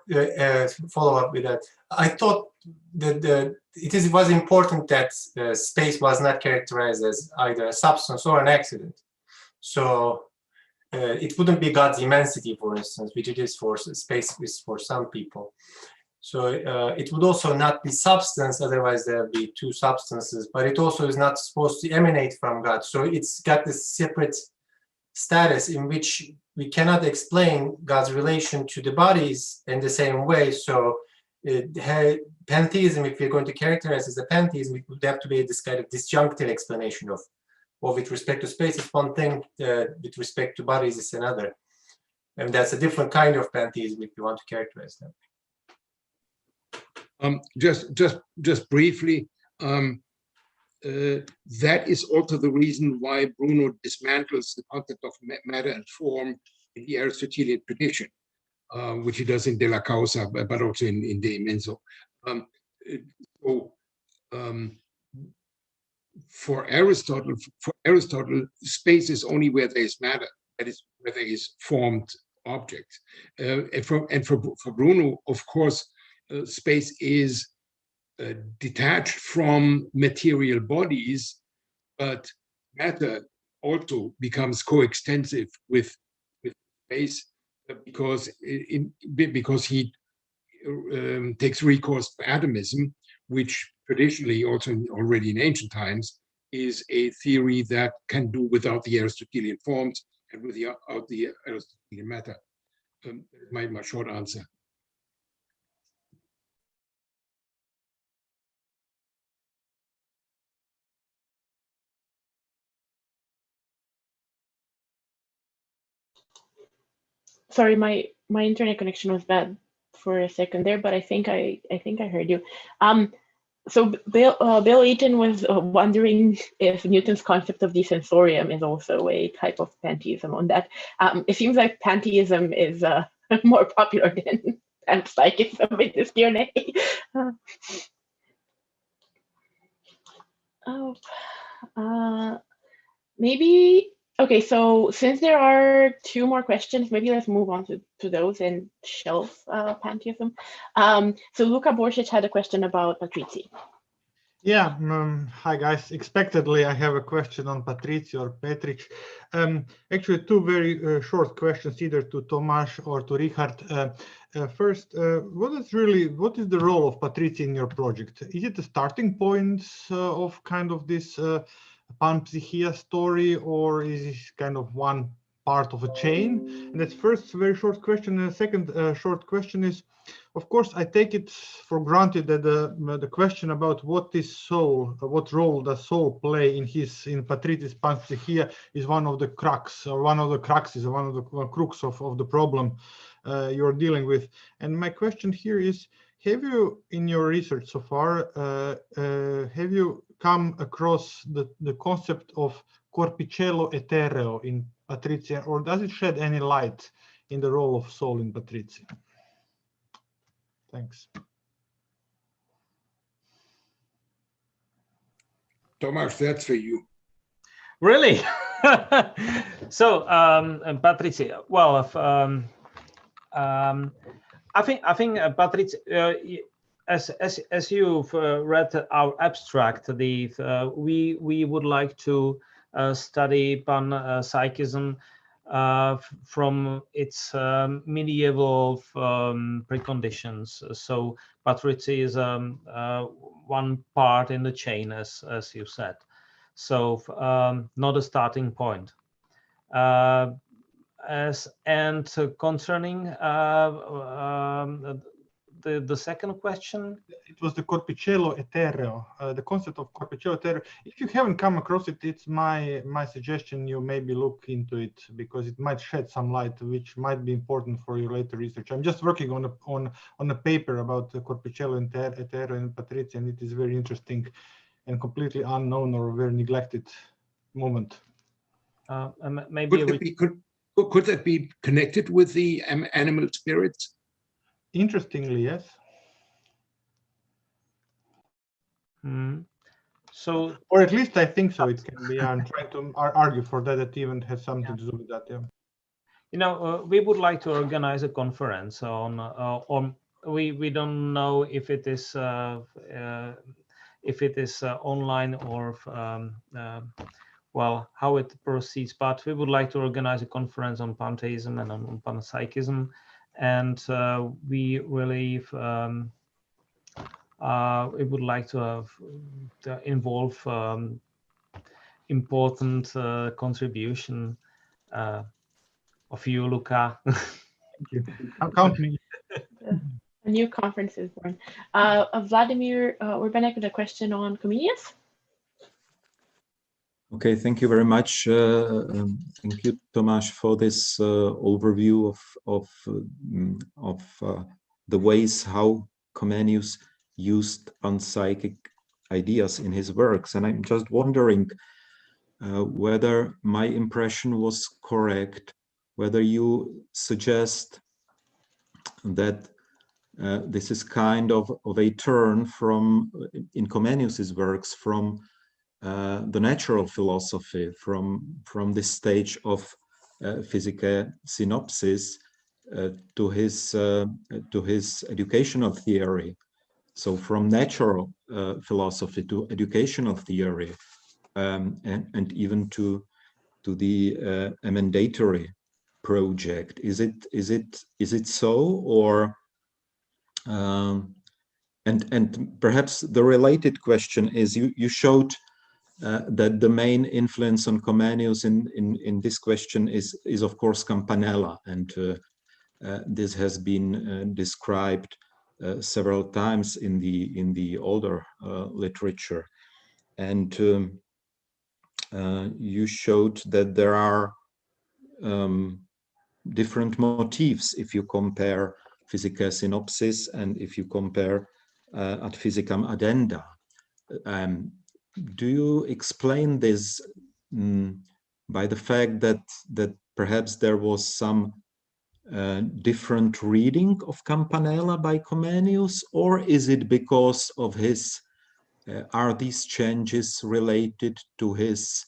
follow-up with that. I thought that it was important that space was not characterized as either a substance or an accident. So it wouldn't be God's immensity, for instance, which it is for space is for some people. So it would also not be substance, otherwise there would be two substances, but it also is not supposed to emanate from God. So it's got this separate status in which we cannot explain God's relation to the bodies in the same way. So pantheism, if we're going to characterize as a pantheism, it would have to be this kind of disjunctive explanation of, well, with respect to space, it's one thing, with respect to bodies, it's another. And that's a different kind of pantheism if you want to characterize them. Just briefly, that is also the reason why Bruno dismantles the concept of matter and form in the Aristotelian tradition, which he does in De La Causa, but also in De Immenso. For Aristotle, space is only where there is matter, that is, where there is formed objects. And for Bruno, of course, space is detached from material bodies, but matter also becomes coextensive with space because he takes recourse to atomism, which traditionally, also already in ancient times, is a theory that can do without the Aristotelian forms and without the Aristotelian matter. My short answer. Sorry, my internet connection was bad for a second there, but I think I heard you. So Bill Eaton was wondering if Newton's concept of the sensorium is also a type of pantheism. On that, it seems like pantheism is more popular than panpsychism in this Q&A. Maybe. Okay, so since there are two more questions, maybe let's move on to those and shelf pantheism. So Luka Borsic had a question about Patrizii. Yeah, hi guys. Expectedly, I have a question on Patrizii or Petric. Actually, two very short questions, either to Tomáš or to Richard. First, what is the role of Patrizii in your project? Is it the starting point of kind of this panpsychia story, or is it kind of one part of a chain? And that's first very short question. And the second short question is, of course, I take it for granted that the question about what is soul, what role does soul play in Patrizis Panpsychia is one of the crux, or one of the cruxes, one of the crux of the problem you're dealing with. And my question here is, have you, in your research so far, have you come across the concept of corpicello etereo in Patrizia, or does it shed any light in the role of soul in Patrizia? Thanks. Tomáš, that's for you. Really? So, Patrizia, well, I think Patrizia, as you've read our abstract, we would like to study Panpsychism from its medieval preconditions. So Patrizia is one part in the chain, as you said. So not a starting point. Concerning the second question, it was the corpicello etereo, the concept of corpicello etereo. If you haven't come across it, it's my suggestion you maybe look into it, because it might shed some light, which might be important for your later research. I'm just working on a paper about the corpicello etereo in Patrizia, and it is very interesting and completely unknown or very neglected moment. Maybe could that be connected with the animal spirits? Interestingly, yes. So, or at least I think so. It can be. I'm trying to argue for that. It even has something to do with that. Yeah. You know, we would like to organize a conference on. We don't know if it is online or well, how it proceeds, but we would like to organize a conference on pantheism and on panpsychism, and we really we would like to involve important contribution of you, Luca. Thank you. I'm counting. A new conference is born. Vladimir Urbanek with a question on Comenius. Okay, thank you very much. Thank you, Tomáš, for this overview of the ways how Comenius used panpsychic ideas in his works. And I'm just wondering whether my impression was correct, whether you suggest that this is kind of a turn from, in Comenius's works, from the natural philosophy, from this stage of physica synopsis to his educational theory. So from natural philosophy to educational theory, and even to the emendatory project. Is it so, or and perhaps the related question is, you showed that the main influence on Comenius in this question is of course Campanella, and this has been described several times in the older literature, and you showed that there are different motifs if you compare Physica Synopsis and if you compare Ad Physicam Addenda. Do you explain this by the fact that perhaps there was some different reading of Campanella by Comenius, or is it because of his, are these changes related to his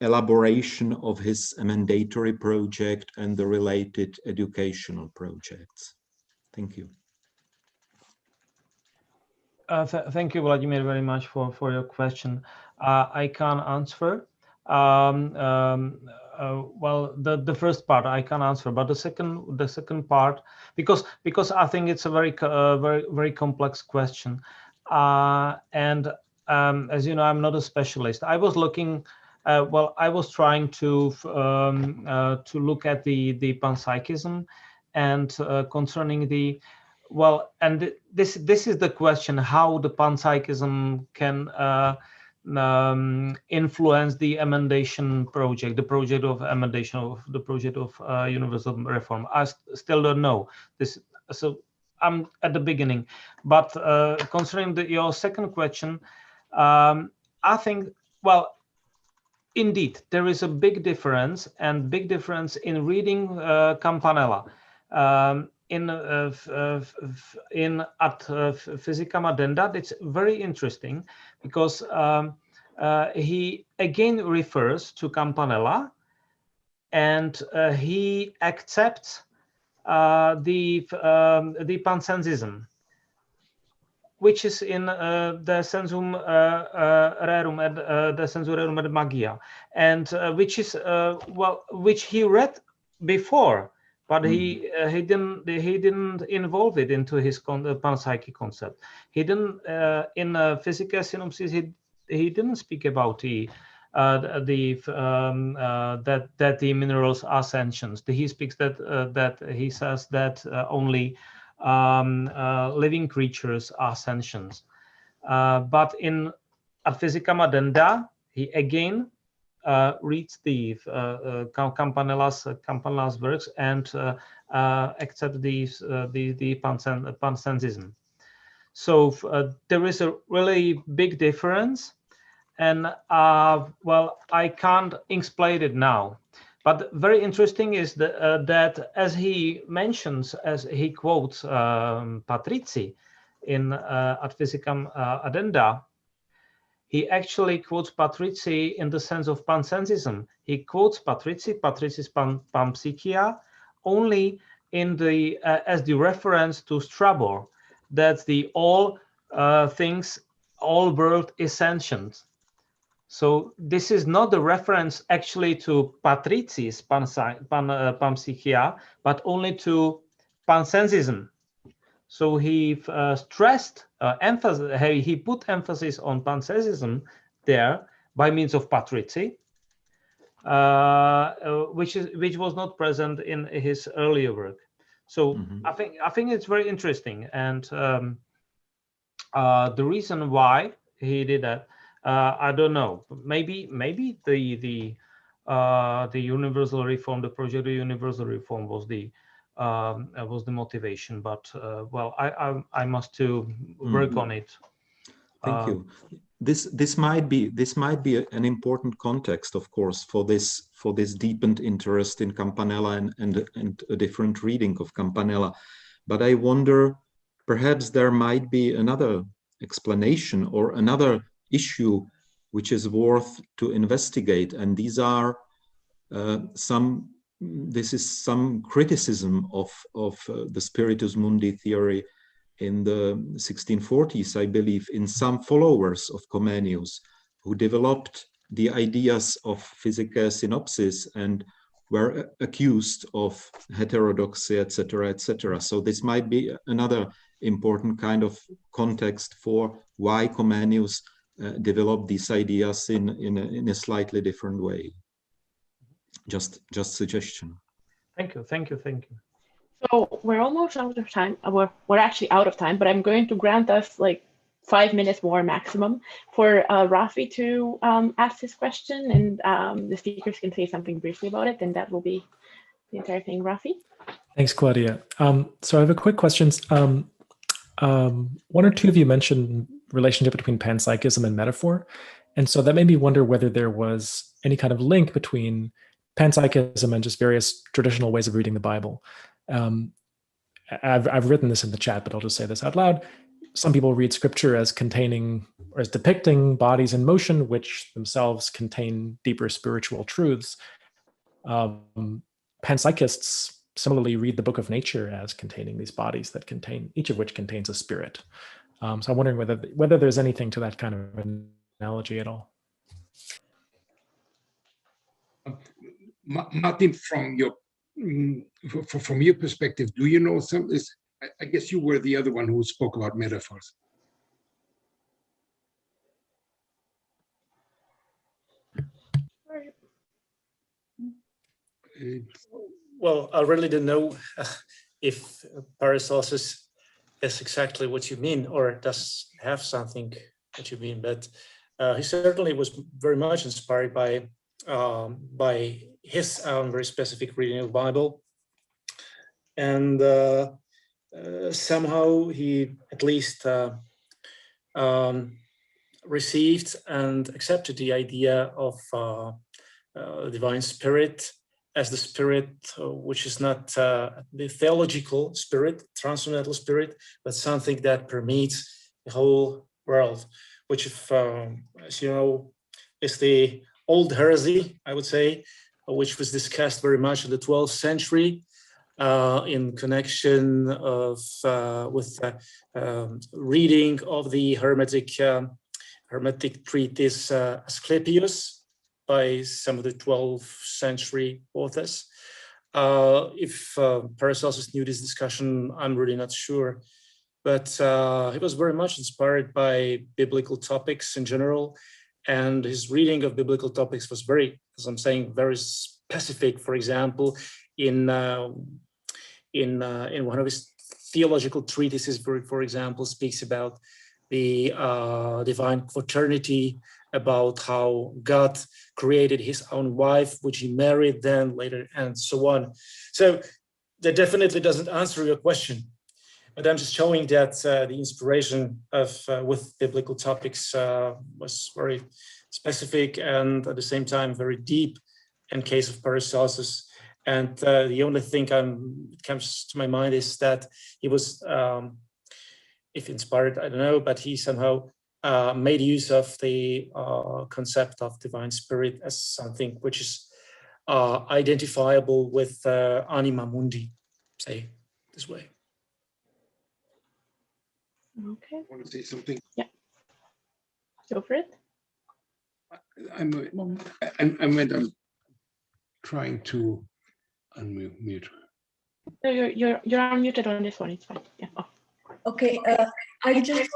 elaboration of his emendatory project and the related educational projects? Thank you. Thank you, Vladimir, very much for your question. I can answer. Well, the first part I can answer, but the second part, because I think it's a very complex question, and as you know, I'm not a specialist. I was looking well, I was trying to look at the panpsychism, and concerning the, well, and this is the question: how the panpsychism can influence the amendation project, the project of amendation of the project of universal reform. I still don't know this, so I'm at the beginning. But concerning your second question, I think, well, indeed, there is a big difference, and big difference in reading Campanella. In at Physicam Addenda, it's very interesting because he again refers to Campanella, and he accepts the Panpsychism, which is in the Sensum Rerum et the Sensu Rerum et Magia, and which is well, which he read before, but he didn't involve it into his panpsychic concept. He didn't in Physica Synopsis. He didn't speak about that the minerals are sentient. He speaks that he says that only living creatures are sentient. But in Physicam Addenda, he again reads the Campanella's works and accepts the Panpsychism. So there is a really big difference, and well, I can't explain it now. But very interesting is that as he mentions, as he quotes Patrizzi in Ad Physicam Addenda, he actually quotes Patrizzi in the sense of Panpsychism. He quotes Patrizzi's Panpsychia only in the as the reference to Strabor, that the all things, all world is sentient. So this is not the reference actually to Patrizzi's Panpsychia, but only to Panpsychism. So he stressed emphasis. He put emphasis on Panpsychism there by means of Patrizzi, which was not present in his earlier work. So I think it's very interesting, and the reason why he did that, I don't know. Maybe the universal reform, the project of universal reform was the motivation. But well, I must to work on it. Thank you. This might be an important context, of course, for this deepened interest in Campanella and a different reading of Campanella. But I wonder, perhaps there might be another explanation or another issue which is worth to investigate, and these are this is some criticism of the Spiritus Mundi theory in the 1640s, I believe, in some followers of Comenius, who developed the ideas of Physica Synopsis and were accused of heterodoxy, etc., etc. So this might be another important kind of context for why Comenius developed these ideas in a slightly different way. Just suggestion. Thank you. So we're almost out of time. We're actually out of time, but I'm going to grant us like 5 minutes more maximum for Rafi to ask his question, and the speakers can say something briefly about it, and that will be the entire thing. Rafi? Thanks, Claudia. So I have a quick question. One or two of you mentioned relationship between panpsychism and metaphor, and so that made me wonder whether there was any kind of link between panpsychism and just various traditional ways of reading the Bible. I've written this in the chat, but I'll just say this out loud. Some people read scripture as containing or as depicting bodies in motion, which themselves contain deeper spiritual truths. Panpsychists similarly read the book of nature as containing these bodies that contain, each of which contains a spirit. So I'm wondering whether there's anything to that kind of analogy at all. Martin, from your perspective, do you know some? I guess you were the other one who spoke about metaphors. Well, I really don't know if Paracelsus is exactly what you mean, or does have something that you mean, but he certainly was very much inspired by his own very specific reading of the Bible, and somehow he at least received and accepted the idea of divine spirit as the spirit which is not the theological spirit, transcendental spirit, but something that permeates the whole world, which, if, as you know, is the old heresy, I would say, which was discussed very much in the 12th century in connection of with reading of the Hermetic treatise Asclepius by some of the 12th century authors. If Paracelsus knew this discussion, I'm really not sure, but he was very much inspired by biblical topics in general, and his reading of biblical topics was very, as I'm saying, very specific. For example, in one of his theological treatises, for example, speaks about the divine quaternity, about how God created his own wife, which he married then later, and so on. So that definitely doesn't answer your question, but I'm just showing that the inspiration of with biblical topics was very specific and at the same time very deep in case of Paracelsus. And the only thing that comes to my mind is that he was, if inspired, I don't know, but he somehow made use of the concept of divine spirit as something which is identifiable with anima mundi, say this way. Okay. I want to say something. Yeah. Go for it. I'm trying to unmute. No, you're unmuted on this one. It's fine. Yeah. Oh. Okay. I just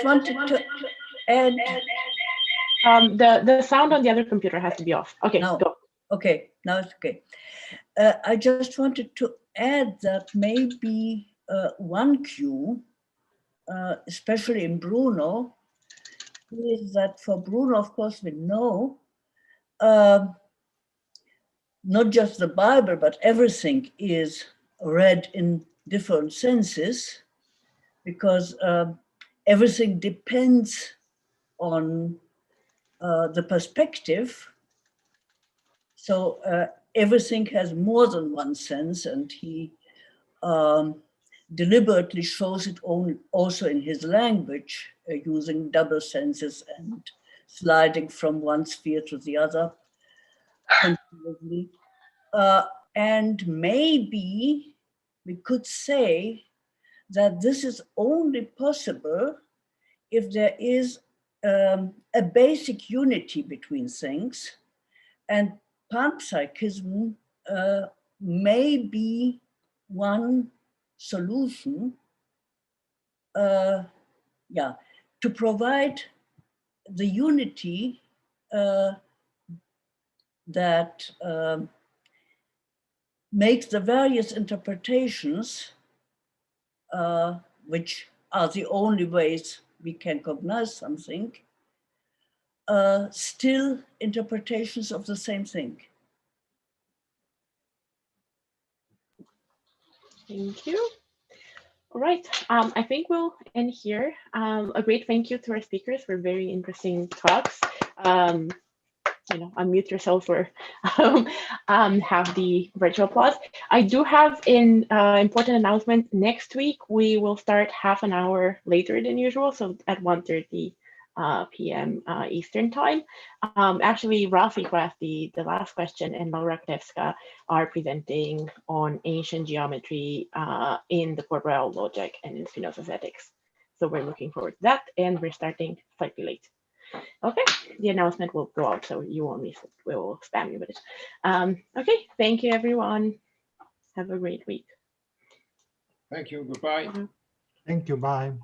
wanted to add. The sound on the other computer has to be off. Okay, No. go. Okay, now it's okay. I just wanted to add that maybe one cue, especially in Bruno, is that for Bruno, of course, we know not just the Bible, but everything is read in different senses, because everything depends on the perspective. So everything has more than one sense, and he deliberately shows it also in his language, using double senses and sliding from one sphere to the other. And maybe we could say that this is only possible if there is a basic unity between things, and panpsychism may be one solution, to provide the unity that makes the various interpretations, which are the only ways we can cognize something, still interpretations of the same thing. Thank you. All right, I think we'll end here. A great thank you to our speakers for very interesting talks. Unmute yourself or have the virtual applause. I do have an important announcement. Next week, we will start half an hour later than usual, so at 1:30 p.m. Eastern time. Actually, Rafi, who asked the last question, and Laura Knevska are presenting on ancient geometry in the corporeal logic and in Spinoza's ethics. So we're looking forward to that, and we're starting slightly late. Okay, the announcement will go out, so you won't miss it. We will spam you with it. Okay, thank you, everyone. Have a great week. Thank you. Goodbye. Thank you. Bye.